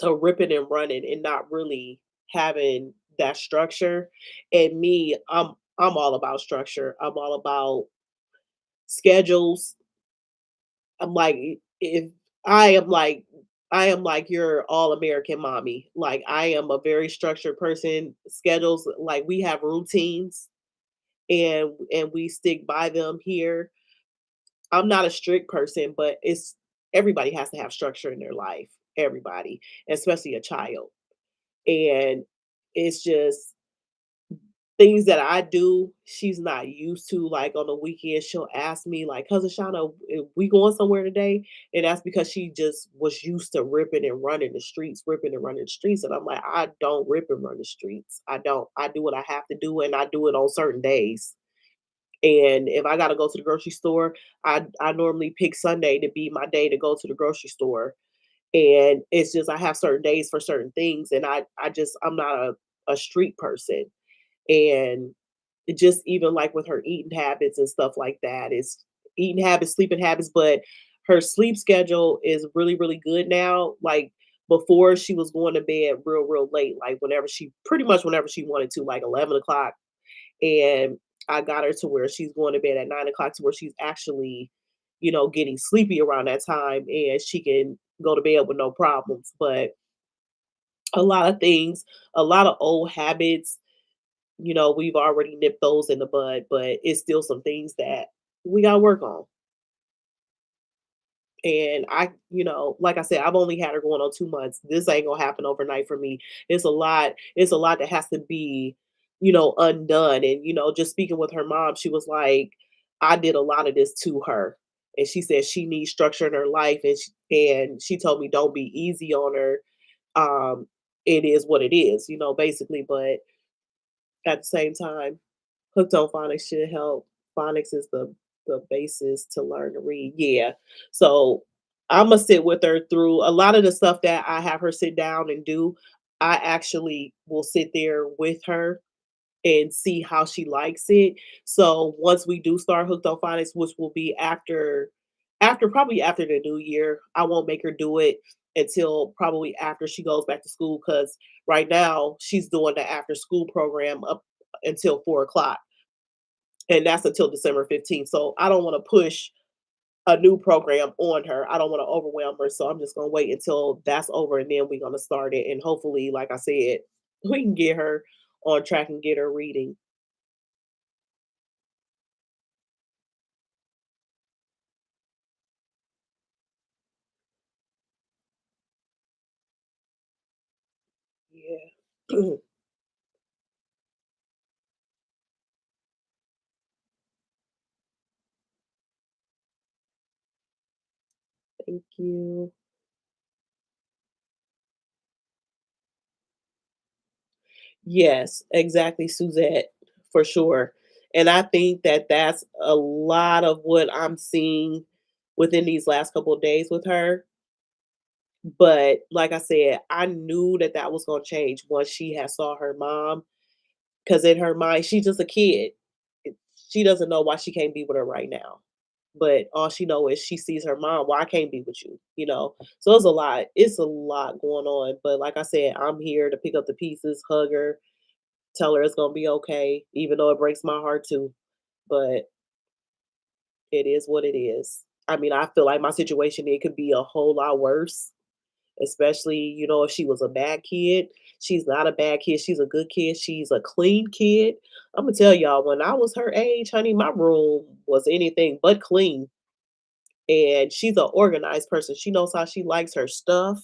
ripping and running and not really having that structure. And me, I'm all about structure. I'm all about schedules. I'm like, if I am like I am like your all American mommy. Like I am a very structured person. Schedules, like we have routines and we stick by them here. I'm not a strict person, but it's everybody has to have structure in their life. Everybody, especially a child. And it's just things that I do, she's not used to. Like on the weekend, she'll ask me, like, "Cousin Shauna, we going somewhere today?" And that's because she just was used to ripping and running the streets, ripping and running the streets. And I'm like, I don't rip and run the streets. I don't. I do what I have to do, and I do it on certain days. And if I gotta go to the grocery store, I normally pick Sunday to be my day to go to the grocery store. And it's just I have certain days for certain things, and I'm not a street person. And it just even like with her eating habits and stuff like that, it's eating habits, sleeping habits, but her sleep schedule is really, really good now. Like before she was going to bed real, real late, like whenever she pretty much whenever she wanted to, like 11 o'clock. And I got her to where she's going to bed at 9 o'clock to where she's actually, getting sleepy around that time and she can go to bed with no problems. But a lot of things, a lot of old habits, we've already nipped those in the bud, but it's still some things that we gotta work on. And like I said, I've only had her going on 2 months. This ain't gonna happen overnight for me. It's a lot that has to be, undone. And, just speaking with her mom, she was like, I did a lot of this to her. And she said she needs structure in her life. And she told me don't be easy on her. Um, it is what it is, basically. But at the same time, hooked on phonics should help. Phonics is the basis to learn to read. Yeah. So Imma sit with her through a lot of the stuff that I have her sit down and do. I actually will sit there with her and see how she likes it. So once we do start hooked on phonics, which will be after the new year, I won't make her do it until probably after she goes back to school because right now she's doing the after school program up until 4 o'clock, and that's until December 15th. So I don't want to push a new program on her. I don't want to overwhelm her. So I'm just gonna wait until that's over and then we're gonna start it. And hopefully, like I said, we can get her on track and get her reading. Yeah. Thank you. Yes, exactly, Suzette, for sure. And I think that that's a lot of what I'm seeing within these last couple of days with her. But like I said, I knew that that was going to change once she had saw her mom. Because in her mind, she's just a kid. She doesn't know why she can't be with her right now. But all she know is she sees her mom. Why I can't be with you, So it's a lot. It's a lot going on. But like I said, I'm here to pick up the pieces, hug her, tell her it's gonna be okay, even though it breaks my heart too. But it is what it is. I mean, I feel like my situation it could be a whole lot worse, especially, if she was a bad kid. She's not a bad kid. She's a good kid. She's a clean kid. I'm gonna tell y'all, when I was her age, honey, my room was anything but clean. And she's an organized person. She knows how she likes her stuff.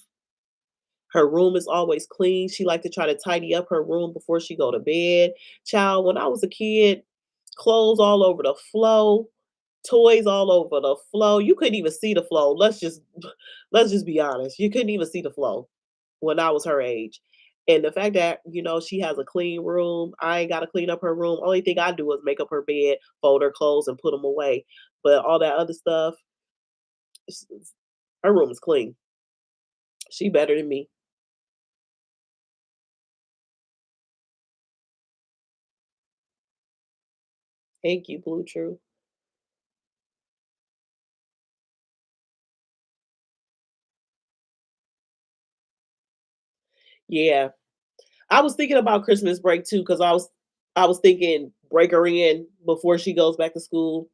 Her room is always clean. She like to try to tidy up her room before she go to bed. Child, when I was a kid, clothes all over the floor, toys all over the floor. You couldn't even see the floor. Let's just let's just be honest. You couldn't even see the floor when I was her age. And the fact that, she has a clean room, I ain't gotta clean up her room. Only thing I do is make up her bed, fold her clothes, and put them away. But all that other stuff, her room is clean. She better than me. Thank you, Blue True. Yeah. I was thinking about Christmas break too, because I was thinking break her in before she goes back to school.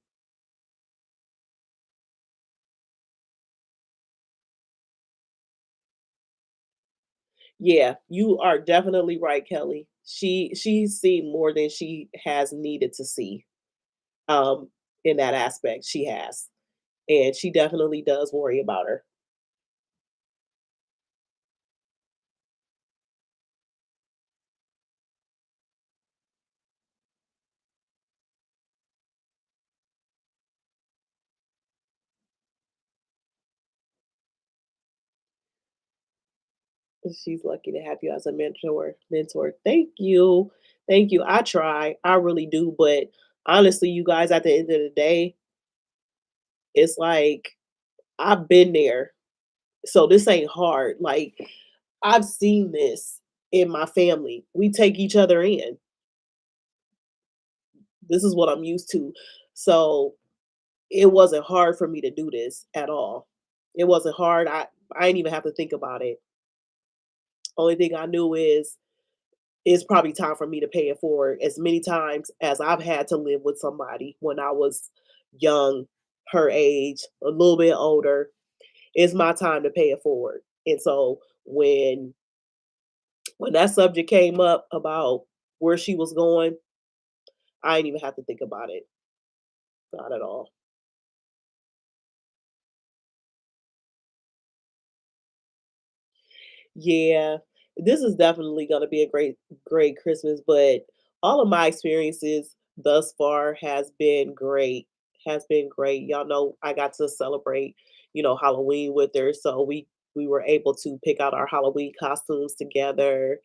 Yeah, you are definitely right, Kelly. She's seen more than she has needed to see, um, in that aspect. She has. And she definitely does worry about her. She's lucky to have you as a mentor. Thank you. Thank you. I try. I really do. But honestly, you guys, at the end of the day, it's like I've been there. So this ain't hard. Like I've seen this in my family. We take each other in. This is what I'm used to. So it wasn't hard for me to do this at all. It wasn't hard. I didn't even have to think about it. Only thing I knew is it's probably time for me to pay it forward. As many times as I've had to live with somebody when I was young, her age, a little bit older, it's my time to pay it forward. And so when that subject came up about where she was going, I didn't even have to think about it. Not at all. Yeah, this is definitely gonna be a great Christmas, but all of my experiences thus far has been great. Has been great. Y'all know I got to celebrate, Halloween with her, so we were able to pick out our Halloween costumes together.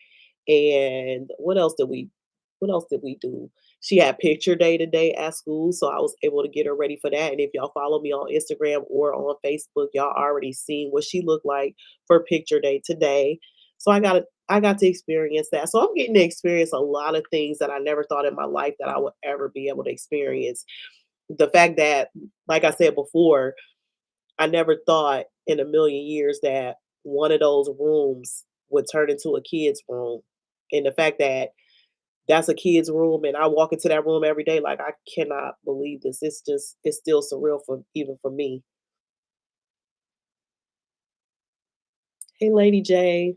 And what else did we do? She had picture day today at school, so I was able to get her ready for that. And if y'all follow me on Instagram or on Facebook, y'all already seen what she looked like for picture day today. So I got to experience that. So I'm getting to experience a lot of things that I never thought in my life that I would ever be able to experience. The fact that, like I said before, I never thought in a million years that one of those rooms would turn into a kid's room. And the fact that that's a kid's room and I walk into that room every day, like I cannot believe this. It's still surreal for even for me. Hey Lady J.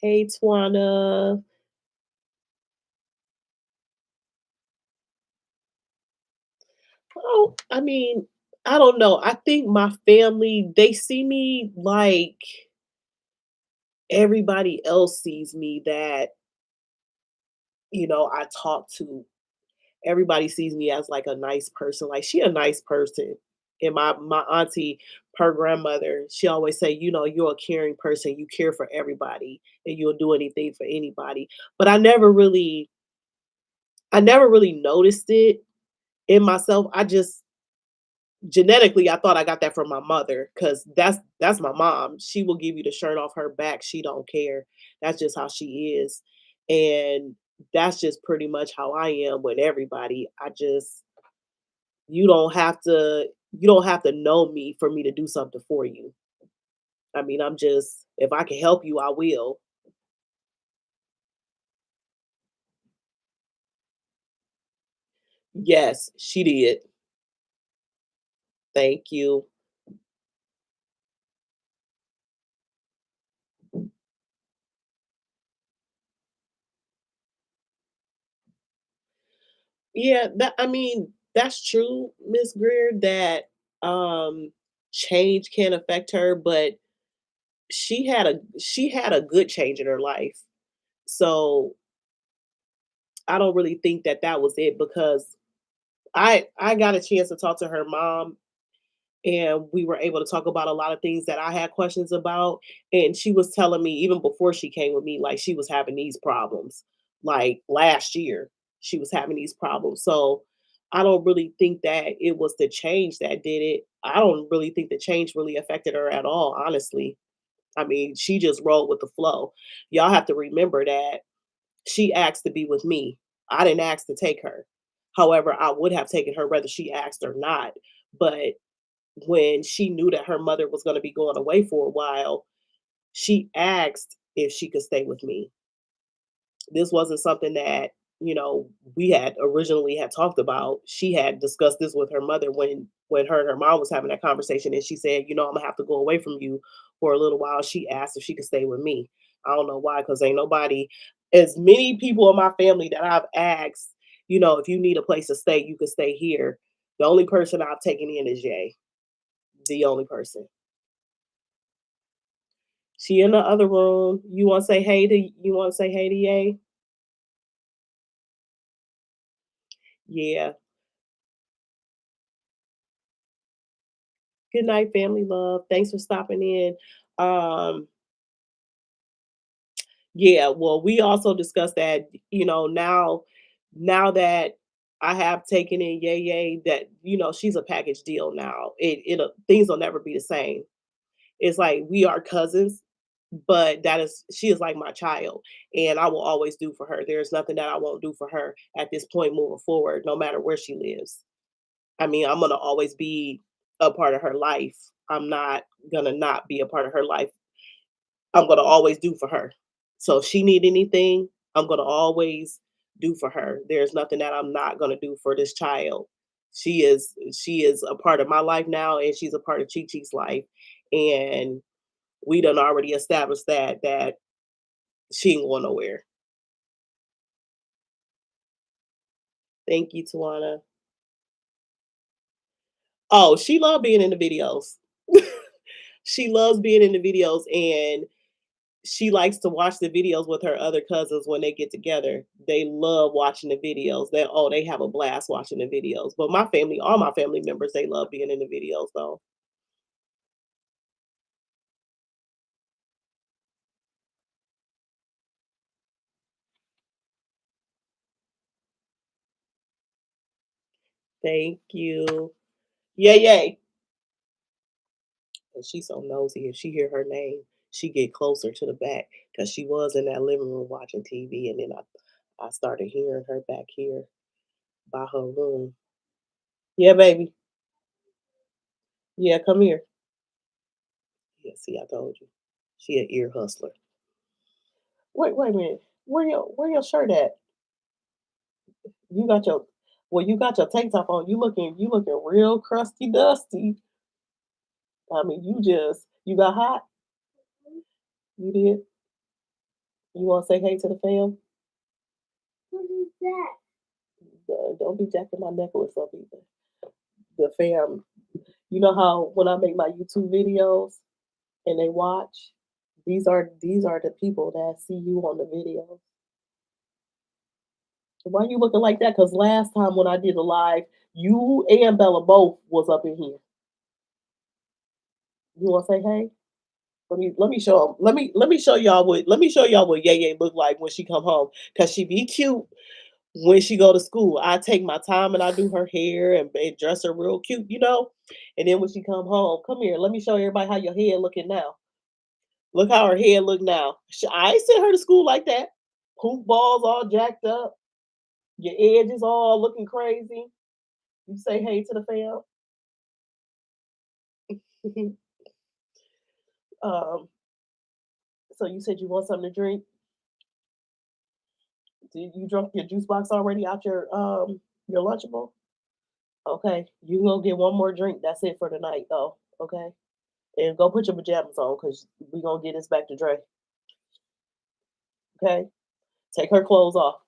Hey Twana. Oh, I mean, I don't know. I think my family, they see me like everybody else sees me that, I talk to. Everybody sees me as like a nice person. Like she a nice person. And my auntie, her grandmother, she always say, you're a caring person. You care for everybody and you'll do anything for anybody. But I never really noticed it in myself. I just genetically I thought I got that from my mother because that's my mom. She will give you the shirt off her back. She don't care. That's just how she is. And that's just pretty much how I am with everybody. You don't have to know me for me to do something for you. I mean, I'm just if I can help you, I will. Yes, she did. Thank you. Yeah, that's true, Miss Greer, that um change can affect her, but she had a good change in her life. So I don't really think that that was it because I got a chance to talk to her mom and we were able to talk about a lot of things that I had questions about. And she was telling me even before she came with me, like she was having these problems. Like last year, she was having these problems. So I don't really think that it was the change that did it. I don't really think the change really affected her at all, honestly. I mean, she just rolled with the flow. Y'all have to remember that she asked to be with me. I didn't ask to take her. However, I would have taken her whether she asked or not. But when she knew that her mother was gonna be going away for a while, she asked if she could stay with me. This wasn't something that, we had originally had talked about. She had discussed this with her mother when her and her mom was having that conversation, and she said, "I'm gonna have to go away from you for a little while." She asked if she could stay with me. I don't know why, because ain't nobody as many people in my family that I've asked, if you need a place to stay, you can stay here. The only person I've taken in is Jay. The only person. She in the other room. You wanna say hey to Yay? Yeah. Good night, family love. Thanks for stopping in. Um, yeah, well, we also discussed that, now that I have taken in Yay Yay, that, she's a package deal now. It'll things will never be the same. It's like we are cousins, but that is she is like my child, and I will always do for her. There's nothing that I won't do for her at this point moving forward, no matter where she lives. I mean, I'm gonna always be a part of her life. I'm not gonna not be a part of her life. I'm gonna always do for her. So if she need anything, I'm gonna always do for her. There's nothing that I'm not gonna do for this child. She is a part of my life now, and she's a part of Chi Chi's life. And we done already established that she ain't going nowhere. Thank you, Tawana. Oh, she loved being in the videos. She loves being in the videos, and she likes to watch the videos with her other cousins when they get together. They love watching the videos. They have a blast watching the videos. But my family, all my family members, they love being in the videos though. Thank you. Yay, yay. And she's so nosy. If she hear her name, she get closer to the back because she was in that living room watching TV, and then I started hearing her back here by her room. Yeah, baby. Yeah, come here. Yeah, see, I told you. She an ear hustler. Wait a minute. Where your shirt at? You got your you got your tank top on. You looking real crusty dusty. I mean, you got hot. You did. You want to say hey to the fam? What is that? Don't be jacking my necklace up either. The fam. You know how when I make my YouTube videos and they watch, these are the people that see you on the videos. Why you looking like that? Because last time when I did a live, you and Bella both was up in here. You want to say hey? Let me show 'em let me show y'all what Yay Yay look like when she come home, cause she be cute when she go to school. I take my time and I do her hair and dress her real cute, and then when she come home, come here, let me show everybody how your head looking now. Look how her head look now. I ain't sent her to school like that. Hoop balls all jacked up, your edges all looking crazy. You say hey to the fam. um, so you said you want something to drink. Did you drunk your juice box already out your Lunchable? Okay, you gonna get one more drink. That's it for tonight, though. Okay, and go put your pajamas on because we gonna get this back to Dre. Okay, take her clothes off.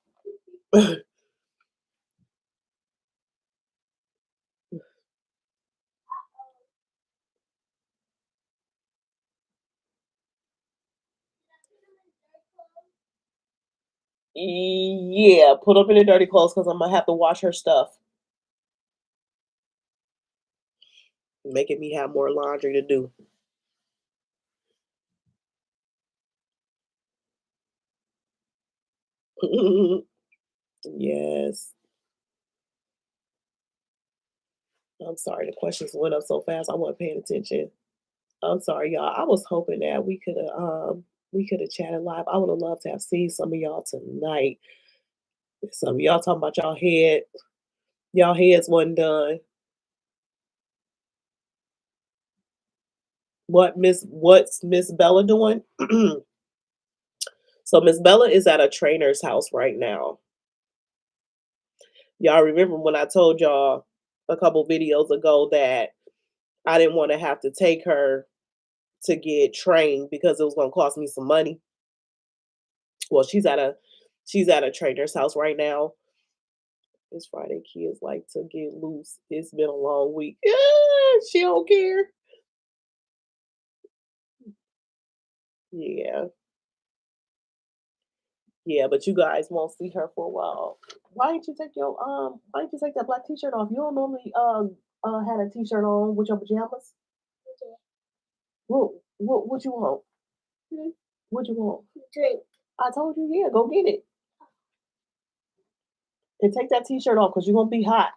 Yeah, put up in the dirty clothes because I'm gonna have to wash her stuff. making me have more laundry to do. Yes. I'm sorry, the questions went up so fast, I wasn't paying attention. I'm sorry, y'all. I was hoping that we coulda chatted live. I would have loved to have seen some of y'all tonight. Some of y'all talking about y'all heads wasn't done. What's Miss Bella doing? So Miss Bella is at a trainer's house right now. Y'all remember when I told y'all a couple videos ago that I didn't want to have to take her to get trained because it was going to cost me some money? Well, she's at a trainer's house right now. It's Friday. Kids like to get loose. It's been a long week. She don't care. Yeah, yeah, but you guys won't see her for a while. Why didn't you take that black t-shirt off? You don't normally had a t-shirt on with your pajamas? What you want? What you want? Drink. I told you, yeah, go get it. And take that t-shirt off because you're gonna be hot.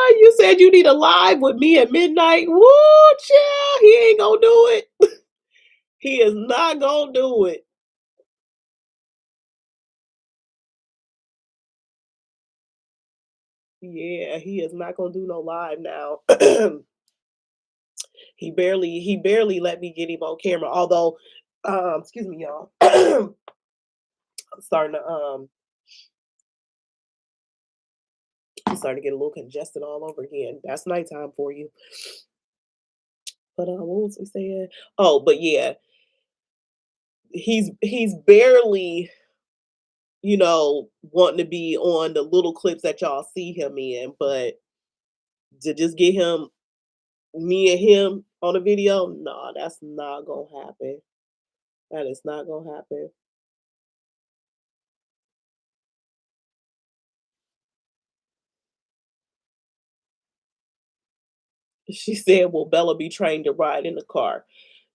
You said you need a live with me at midnight. Woo, child, he ain't gonna do it. He is not gonna do it. Yeah, he is not gonna do no live now. He barely let me get him on camera. Although, excuse me, y'all. I'm starting to get a little congested all over again. That's nighttime for you. But what was we saying? Oh, but yeah, he's barely, wanting to be on the little clips that y'all see him in, but to just get him, me and him on a video, nah, that's not gonna happen. That is not gonna happen. She said, "Will Bella be trained to ride in the car?"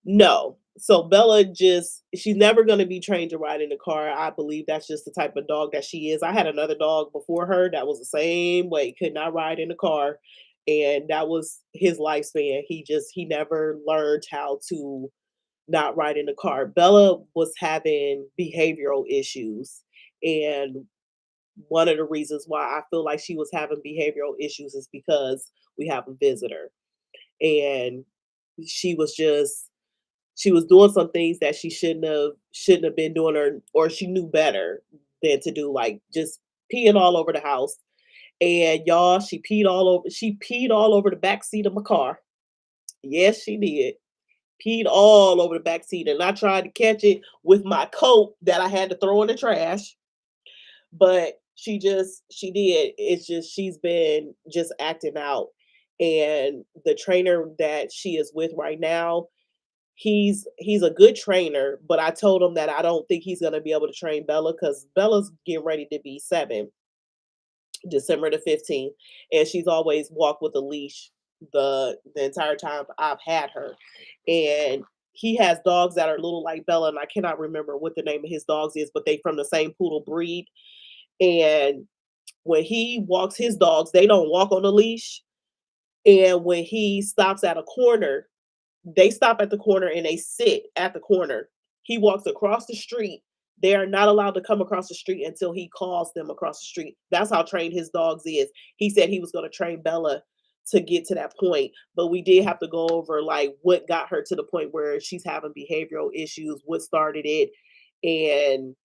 No. So Bella she's never going to be trained to ride in the car. I believe that's just the type of dog that she is. I had another dog before her that was the same way, could not ride in the car. And that was his lifespan. He never learned how to not ride in the car. Bella was having behavioral issues. And one of the reasons why I feel like she was having behavioral issues is because we have a visitor. And she was just she was doing some things that she shouldn't have been doing, or she knew better than to do, like just peeing all over the house. And y'all, she peed all over the back seat of my car. Yes, she did. Peed all over the back seat, and I tried to catch it with my coat that I had to throw in the trash. But she did. It's just she's been just acting out. And the trainer that she is with right now, he's a good trainer, but I told him that I don't think he's gonna be able to train Bella because Bella's getting ready to be 7, December the 15th, and she's always walked with a leash the entire time I've had her. And he has dogs that are little like Bella, and I cannot remember what the name of his dogs is, but they from the same poodle breed. And when he walks his dogs, they don't walk on a leash. And when he stops at a corner, they stop at the corner and they sit at the corner. He walks across the street. They are not allowed to come across the street until he calls them across the street. That's how trained his dogs is. He said he was going to train Bella to get to that point, but we did have to go over like what got her to the point where she's having behavioral issues, what started it, and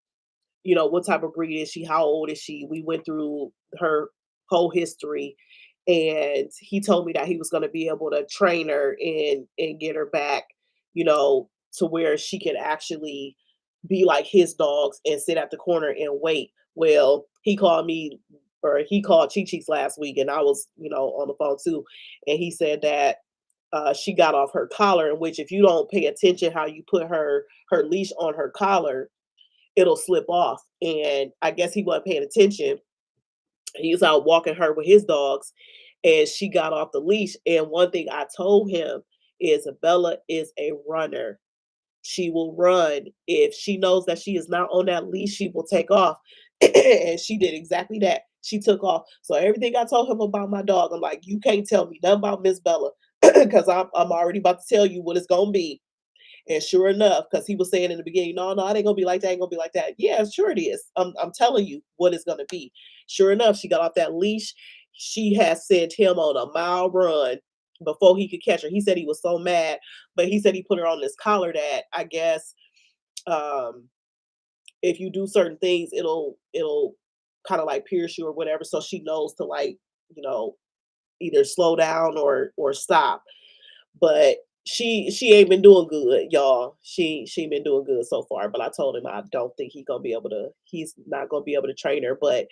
what type of breed is she, how old is she. We went through her whole history, and he told me that he was going to be able to train her and get her back, to where she could actually be like his dogs and sit at the corner and wait. Well, he called Chi Chi's last week, and I was, on the phone too, and he said that she got off her collar, in which if you don't pay attention how you put her leash on her collar, it'll slip off. And I guess he wasn't paying attention. He was out walking her with his dogs, and she got off the leash. And one thing I told him is Bella is a runner. She will run. If she knows that she is not on that leash, she will take off. And she did exactly that. She took off. So everything I told him about my dog, I'm like, you can't tell me nothing about Miss Bella because I'm already about to tell you what it's gonna be. And sure enough, because he was saying in the beginning, no, no, it ain't gonna be like that, ain't gonna be like that. Yeah, sure it is. I'm telling you what it's gonna be. Sure enough, she got off that leash. She has sent him on a mile run before he could catch her. He said he was so mad, but he said he put her on this collar that I guess um if you do certain things, it'll kind of like pierce you or whatever. So she knows to like, you know, either slow down or stop. But she ain't been doing good, y'all. She ain't been doing good so far. But I told him I don't think he's not gonna be able to train her. But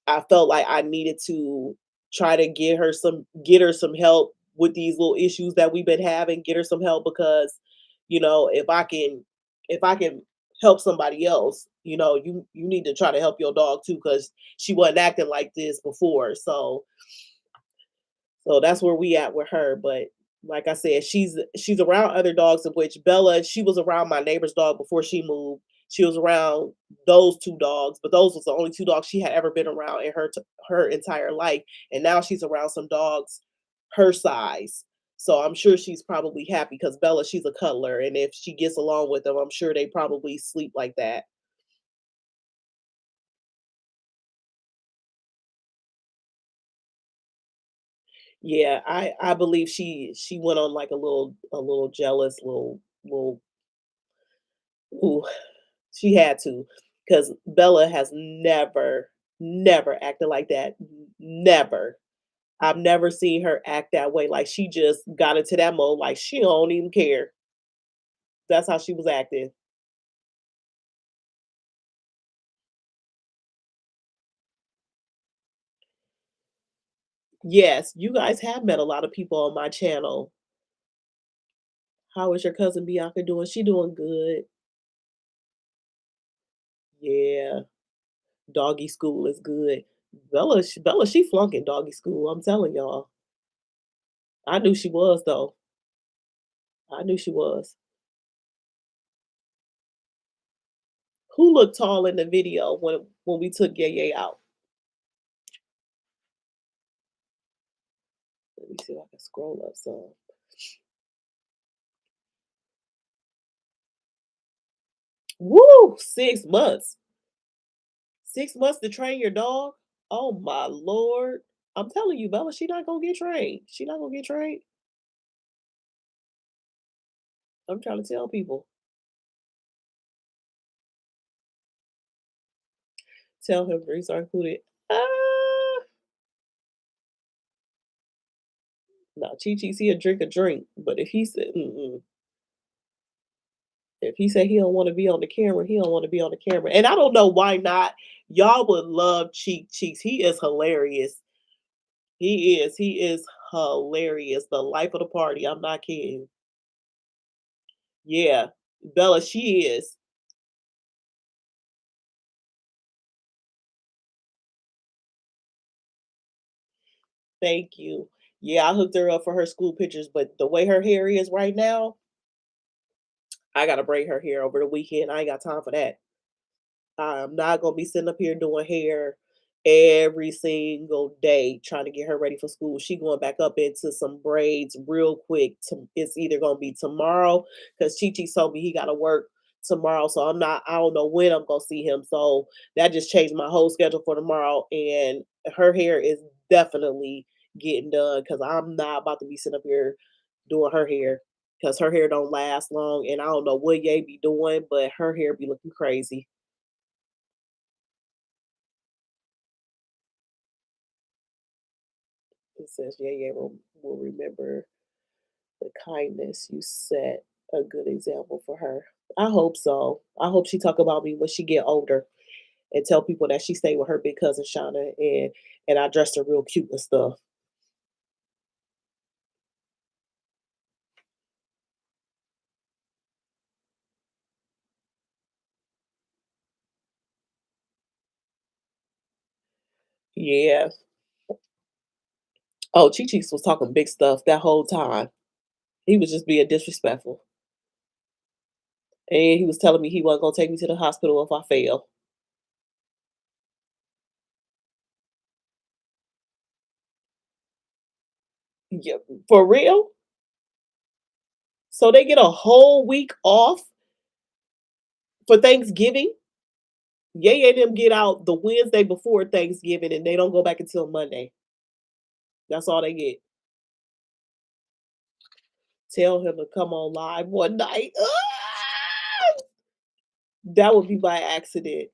I felt like I needed to try to get her some help with these little issues that we've been having, get her some help because, if I can help somebody else, you need to try to help your dog too, because she wasn't acting like this before. So that's where we at with her. But like I said, she's around other dogs, of which Bella, she was around my neighbor's dog before she moved. She was around those two dogs, but those was the only two dogs she had ever been around in her entire life. And now she's around some dogs her size. So I'm sure she's probably happy because Bella, she's a cuddler, and if she gets along with them, I'm sure they probably sleep like that. Yeah, I believe she went on like a little jealous little ooh, she had to, because Bella has never acted like that. Never. I've never seen her act that way. Like she just got into that mode, like she don't even care. That's how she was acting. Yes, you guys have met a lot of people on my channel. How is your cousin Bianca doing? She doing good. Yeah, doggy school is good. Bella, she flunking doggy school. I'm telling y'all. I knew she was though. I knew she was. Who looked tall in the video when we took Yay out? Let me see if I can scroll up some. Woo! 6 months. 6 months to train your dog? Oh my lord. I'm telling you, Bella, she not gonna get trained. She not gonna get trained. I'm trying to tell people. Tell him drinks are included. Ah, no, Chi Chi's he'll drink a drink. But if he said he don't want to be on the camera, he don't want to be on the camera. And I don't know why not. Y'all would love Cheek Cheeks. He is hilarious. He is hilarious. The life of the party. I'm not kidding. Yeah. Bella, she is. Thank you. Yeah, I hooked her up for her school pictures, but the way her hair is right now, I gotta braid her hair over the weekend. I ain't got time for that. I'm not gonna be sitting up here doing hair every single day trying to get her ready for school. She going back up into some braids real quick. It's either gonna be tomorrow because Chi Chi told me he gotta work tomorrow. So I don't know when I'm gonna see him. So that just changed my whole schedule for tomorrow. And her hair is definitely getting done because I'm not about to be sitting up here doing her hair because her hair don't last long. And I don't know what Ye be doing, but her hair be looking crazy. It says, "Yeah, yeah, will remember the kindness you set a good example for her." I hope so. I hope she talk about me when she get older and tell people that she stayed with her big cousin Shauna and I dressed her real cute and stuff. Yeah. Oh, Chi Cheeks was talking big stuff that whole time. He was just being disrespectful. And he was telling me he wasn't gonna take me to the hospital if I fail. Yeah, for real? So they get a whole week off for Thanksgiving? Yay and them get out the Wednesday before Thanksgiving and they don't go back until Monday. That's all they get. Tell him to come on live one night. Ah! That would be by accident.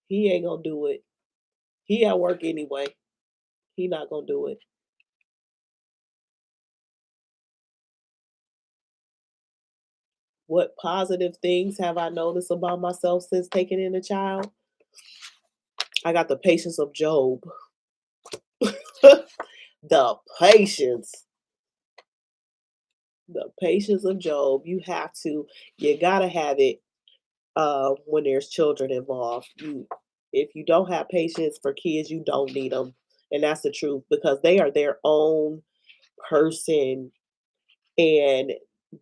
He ain't gonna do it. He at work anyway. He not gonna do it. What positive things have I noticed about myself since taking in a child? I got the patience of Job. The patience. The patience of Job. You gotta have it when there's children involved. If you don't have patience for kids, you don't need them. And that's the truth because they are their own person and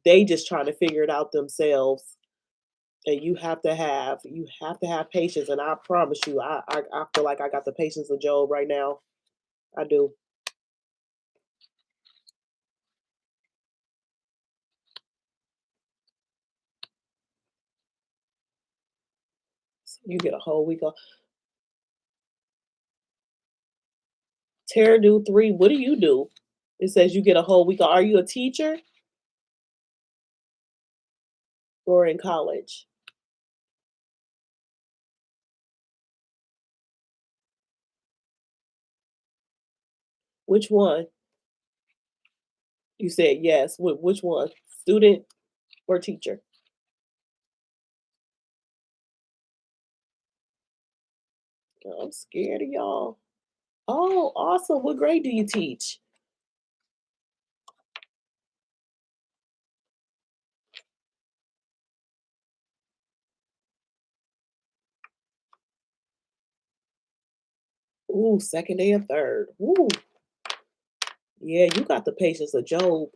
they just trying to figure it out themselves. And you have to have patience. And I promise you, I feel like I got the patience of Job right now. I do. You get a whole week off. Tara do 3. What do you do? It says you get a whole week off. Are you a teacher or in college? Which one? You said yes. Which one? Student or teacher? Oh, I'm scared of y'all. Oh, awesome. What grade do you teach? Ooh, second and third. Ooh, yeah, you got the patience of Job.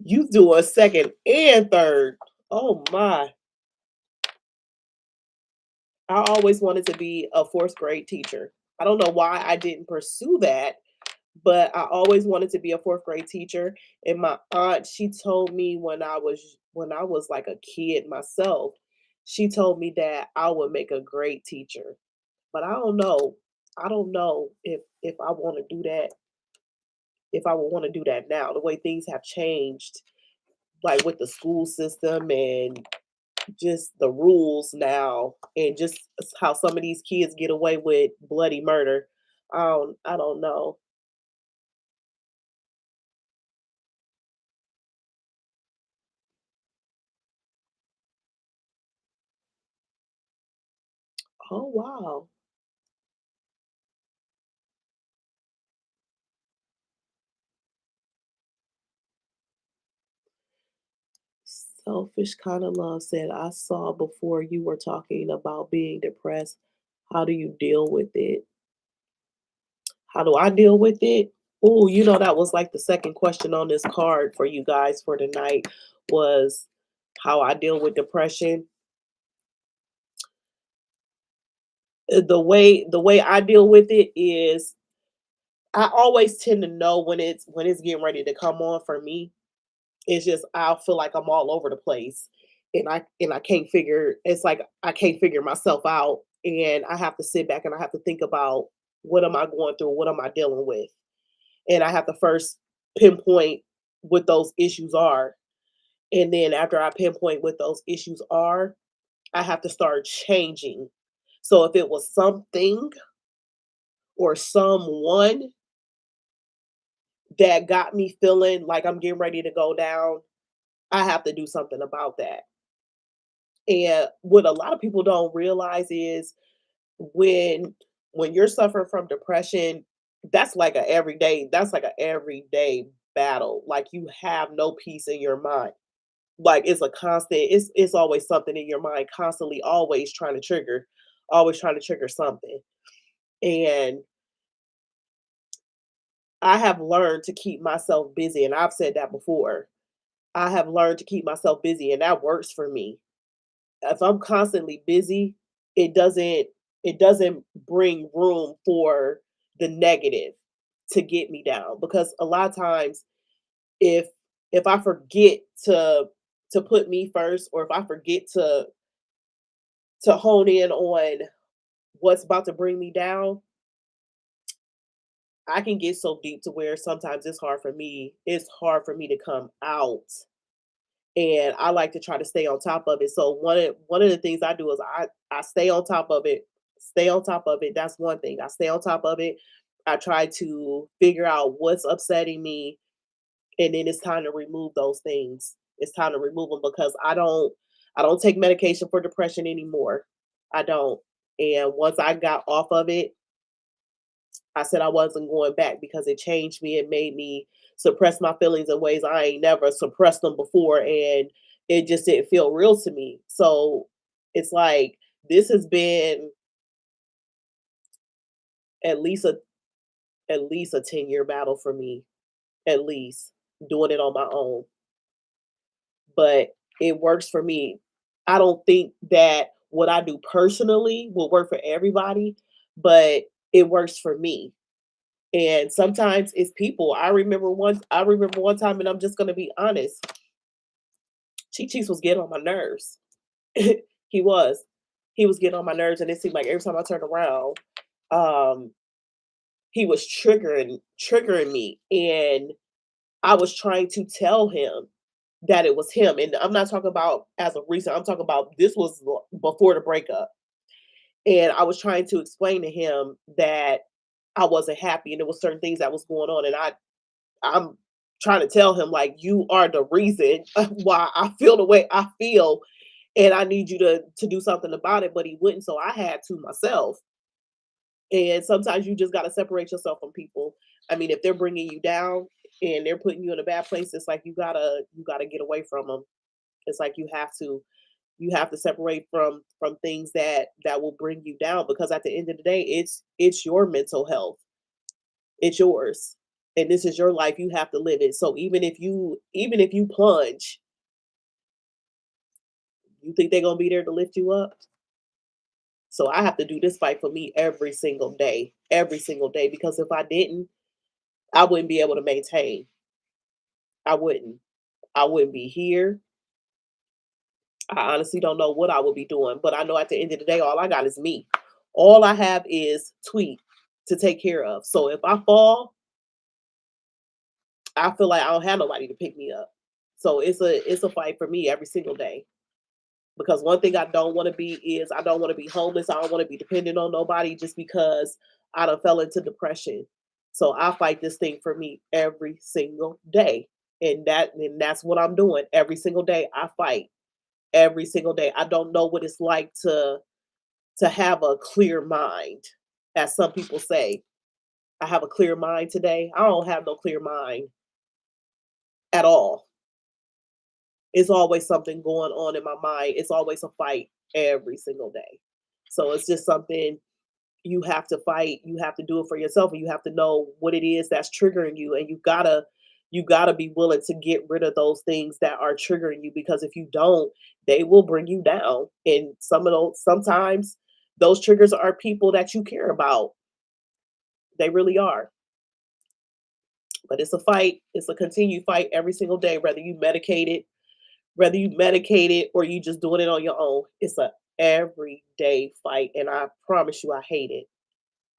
You do a second and third. Oh my. I always wanted to be a fourth grade teacher. I don't know why I didn't pursue that, but I always wanted to be a fourth grade teacher. And my aunt, she told me when I was like a kid myself, she told me that I would make a great teacher. But I don't know. I don't know if I want to do that, if I would want to do that now, the way things have changed, like with the school system and just the rules now and just how some of these kids get away with bloody murder. I don't know. Oh wow. Selfish kind of love said, I saw before you were talking about being depressed. How do you deal with it? How do I deal with it? Oh, that was like the second question on this card for you guys for tonight was how I deal with depression. The way I deal with it is I always tend to know when it's getting ready to come on for me. It's just I'll feel like I'm all over the place and I can't figure it's like I can't figure myself out and I have to sit back and I have to think about what am I going through, what am I dealing with? And I have to first pinpoint what those issues are. And then after I pinpoint what those issues are, I have to start changing. So if it was something or someone that got me feeling like I'm getting ready to go down, I have to do something about that. And what a lot of people don't realize is when when you're suffering from depression, that's like a everyday battle. Like you have no peace in your mind. Like it's a constant, it's always something in your mind, constantly always trying to trigger. always trying to trigger something. And I have learned to keep myself busy, and I've said that before. I have learned to keep myself busy, and that works for me. If I'm constantly busy, it doesn't it doesn't bring room for the negative to get me down, because a lot of times if I forget to put me first, or if I forget to hone in on what's about to bring me down, I can get so deep to where sometimes it's hard for me to come out. And I like to try to stay on top of it. So one of the things I do is I stay on top of it, stay on top of it. That's one thing. I stay on top of it. I try to figure out what's upsetting me, and then it's time to remove those things. It's time to remove them, because I don't take medication for depression anymore. I don't. And once I got off of it, I said I wasn't going back, because it changed me. It made me suppress my feelings in ways I ain't never suppressed them before, and it just didn't feel real to me. So it's like this has been at least a at least a 10-year battle for me, at least doing it on my own. But it works for me. I don't think that what I do personally will work for everybody, but it works for me. And sometimes it's people. I remember one time, and I'm just gonna be honest, Chi Cheese was getting on my nerves. He was. He was getting on my nerves, and it seemed like every time I turned around, um, he was triggering me. And I was trying to tell him that it was him. And I'm not talking about as of recent, I'm talking about this was before the breakup. And I was trying to explain to him that I wasn't happy, and there was certain things that was going on, and I'm trying to tell him, like, you are the reason why I feel the way I feel, and I need you to do something about it. But he wouldn't, so I had to myself. And sometimes you just got to separate yourself from people. I mean, if they're bringing you down and they're putting you in a bad place, it's like you gotta get away from them. It's like you have to separate from things that will bring you down, because at the end of the day, it's your mental health. It's yours. And this is your life. You have to live it. So even if you plunge, you think they're gonna be there to lift you up? So I have to do this fight for me every single day, because if I didn't, I wouldn't be able to maintain. I wouldn't. I wouldn't be here. I honestly don't know what I would be doing, but I know at the end of the day, all I got is me. All I have is Tweet to take care of. So if I fall, I feel like I don't have nobody to pick me up. So it's a fight for me every single day. Because one thing I don't want to be is I don't want to be homeless. I don't want to be dependent on nobody just because I done fell into depression. So I fight this thing for me every single day. And that's what I'm doing every single day. I fight every single day. I don't know what it's like to have a clear mind, as some people say. I have a clear mind today. I don't have no clear mind at all. It's always something going on in my mind. It's always a fight every single day. So it's just something you have to fight. You have to do it for yourself, and you have to know what it is that's triggering you. And you gotta be willing to get rid of those things that are triggering you, because if you don't, they will bring you down. And sometimes those triggers are people that you care about. They really are. But it's a fight. It's a continued fight every single day, whether you medicate it or you just doing it on your own. It's a everyday fight. And I promise you, I hate it.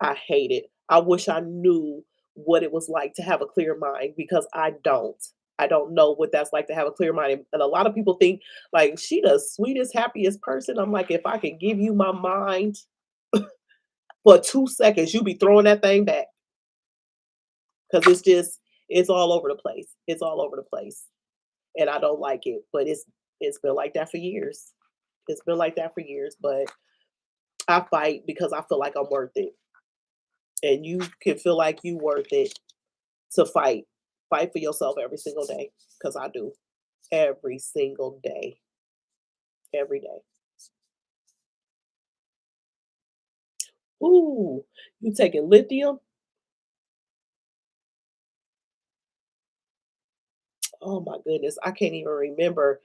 I hate it. I wish I knew what it was like to have a clear mind, because I don't. I don't know what that's like to have a clear mind. And a lot of people think like she the sweetest, happiest person. I'm like, if I could give you my mind for 2 seconds, you be throwing that thing back, because it's all over the place. It's all over the place. And I don't like it. But it's been like that for years. It's been like that for years. But I fight because I feel like I'm worth it. And you can feel like you worth it to fight. Fight for yourself every single day, because I do every single day, every day. Ooh, you taking lithium? Oh my goodness, I can't even remember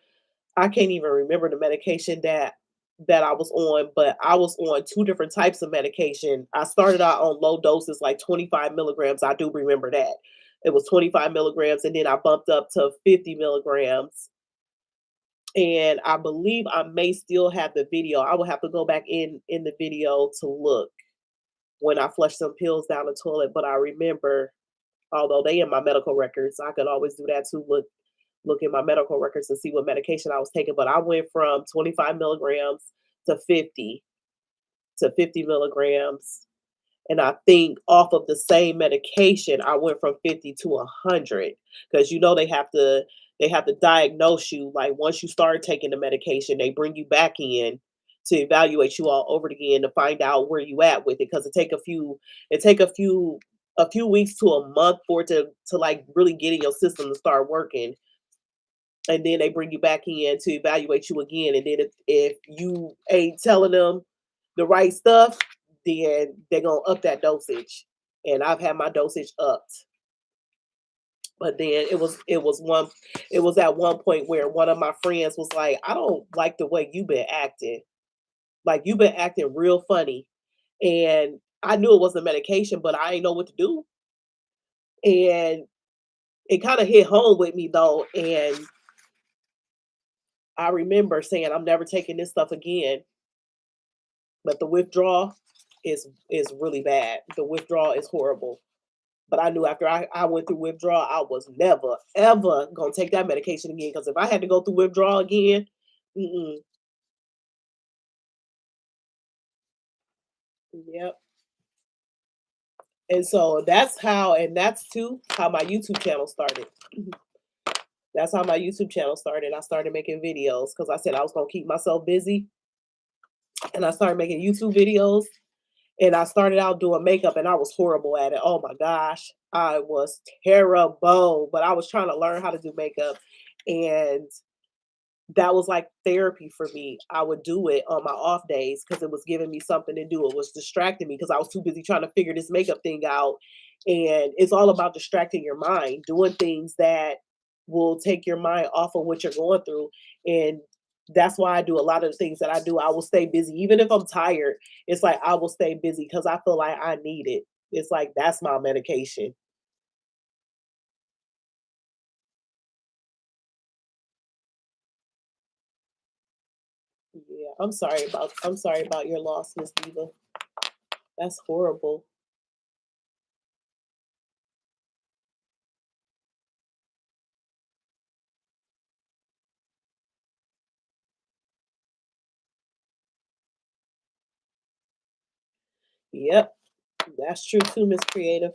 the medication that I was on, but I was on 2 different types of medication. I started out on low doses, like 25 milligrams, I do remember that. It was 25 milligrams, and then I bumped up to 50 milligrams, and I believe I may still have the video. I will have to go back in the video to look when I flushed some pills down the toilet, but I remember, although they in my medical records, I could always do that too, look in my medical records to see what medication I was taking, but I went from 25 milligrams to 50 milligrams. And I think off of the same medication, I went from 50 to 100 because they have to diagnose you. Like once you start taking the medication, they bring you back in to evaluate you all over again to find out where you at with it because it take a few weeks to a month for it to like really get in your system to start working, and then they bring you back in to evaluate you again. And then if you ain't telling them the right stuff, then they're gonna up that dosage. And I've had my dosage upped. But then it was at one point where one of my friends was like, I don't like the way you've been acting. Like you've been acting real funny. And I knew it was a medication, but I didn't know what to do. And it kind of hit home with me though. And I remember saying, I'm never taking this stuff again. But the withdrawal is really bad. The withdrawal is horrible. But I knew after I went through withdrawal, I was never, ever gonna take that medication again. Because if I had to go through withdrawal again, mm-mm, yep. And so that's too how my YouTube channel started. That's how my YouTube channel started. I started making videos because I said I was gonna keep myself busy, and I started making YouTube videos. And I started out doing makeup and I was horrible at it. Oh my gosh. I was terrible, but I was trying to learn how to do makeup. And that was like therapy for me. I would do it on my off days because it was giving me something to do. It was distracting me because I was too busy trying to figure this makeup thing out. And it's all about distracting your mind, doing things that will take your mind off of what you're going through. And that's why I do a lot of the things that I do. I will stay busy, even if I'm tired. It's like I will stay busy because I feel like I need it. It's like that's my medication. Yeah, I'm sorry about your loss, Miss Diva. That's horrible. Yep, that's true too, Miss Creative.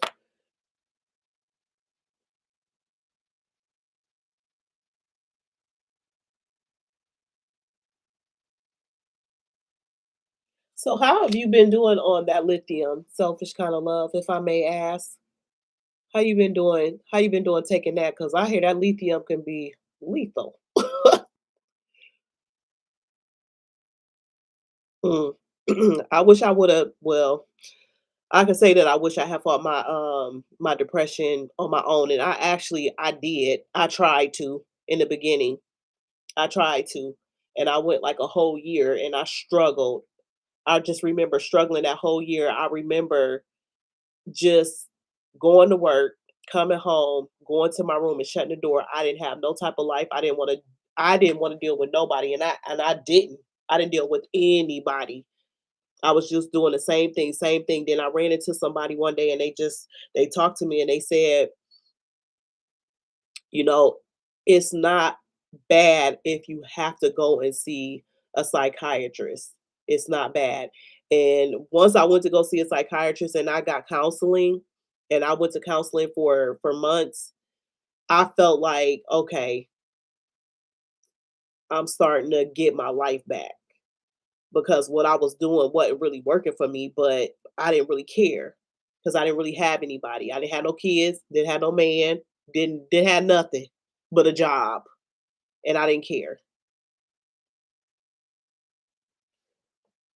So how have you been doing on that lithium, selfish kind of love, if I may ask? How you been doing? How you been doing taking that? Because I hear that lithium can be lethal. Mm. I wish I would have. Well, I can say that I wish I had fought my depression on my own, and I did. I tried to in the beginning. I tried to, and I went like a whole year, and I struggled. I just remember struggling that whole year. I remember just going to work, coming home, going to my room and shutting the door. I didn't have no type of life. I didn't want to deal with nobody, and I didn't. I didn't deal with anybody. I was just doing the same thing, same thing. Then I ran into somebody one day and they talked to me and they said, you know, it's not bad if you have to go and see a psychiatrist. It's not bad. And once I went to go see a psychiatrist and I got counseling and I went to counseling for months, I felt like, okay, I'm starting to get my life back because what I was doing wasn't really working for me, but I didn't really care because I didn't really have anybody. I didn't have no kids, didn't have no man, didn't have nothing but a job, and I didn't care.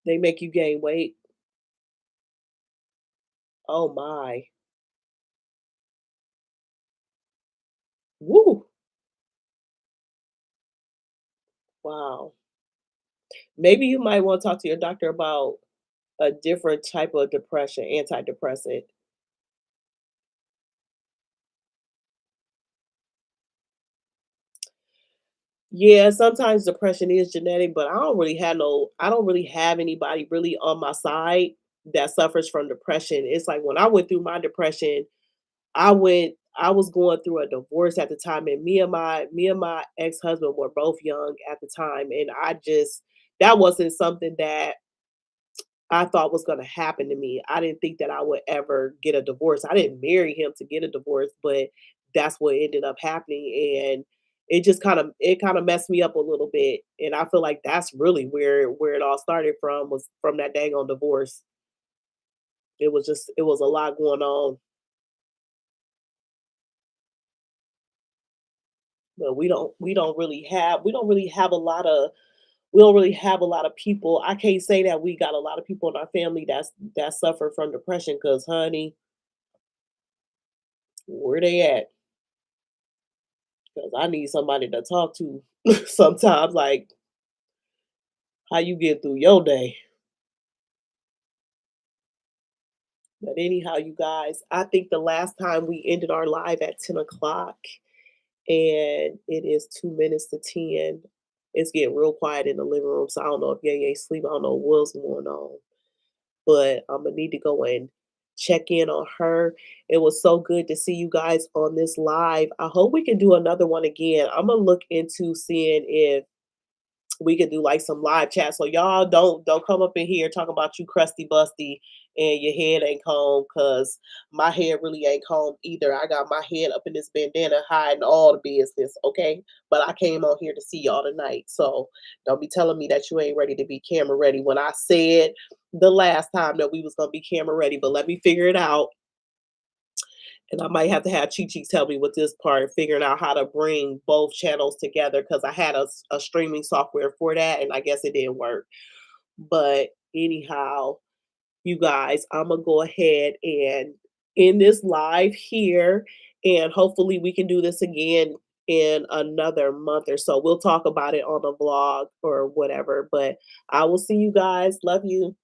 They make you gain weight. Oh my. Woo! Wow. Maybe you might wanna talk to your doctor about a different type of depression, antidepressant. Yeah, sometimes depression is genetic, but I don't really have anybody really on my side that suffers from depression. It's like when I went through my depression, I was going through a divorce at the time, and me and my ex-husband were both young at the time, and I just that wasn't something that I thought was gonna happen to me. I didn't think that I would ever get a divorce. I didn't marry him to get a divorce, but that's what ended up happening, and it kinda messed me up a little bit, and I feel like that's really where it all started from was from that dang on divorce. It was a lot going on, but we don't really have a lot of we don't really have a lot of people. I can't say that we got a lot of people in our family that suffer from depression. Cause honey, where they at? 'Cause I need somebody to talk to sometimes, like, how you get through your day. But anyhow, you guys, I think the last time we ended our live at 10 o'clock, and it is 2 minutes to 10. It's getting real quiet in the living room, so I don't know if Yay sleep. I don't know what's going on, but I'm gonna need to go and check in on her. It was so good to see you guys on this live. I hope we can do another one again. I'm gonna look into seeing if we could do like some live chat. So y'all don't come up in here talking about you crusty busty and your head ain't combed because my head really ain't combed either. I got my head up in this bandana hiding all the business, okay? But I came on here to see y'all tonight. So don't be telling me that you ain't ready to be camera ready when I said the last time that we was gonna be camera ready, but let me figure it out. And I might have to have Chi Chi tell me with this part, figuring out how to bring both channels together because I had a streaming software for that, and I guess it didn't work. But anyhow, you guys, I'm gonna go ahead and end this live here, and hopefully we can do this again in another month or so. We'll talk about it on the vlog or whatever. But I will see you guys. Love you.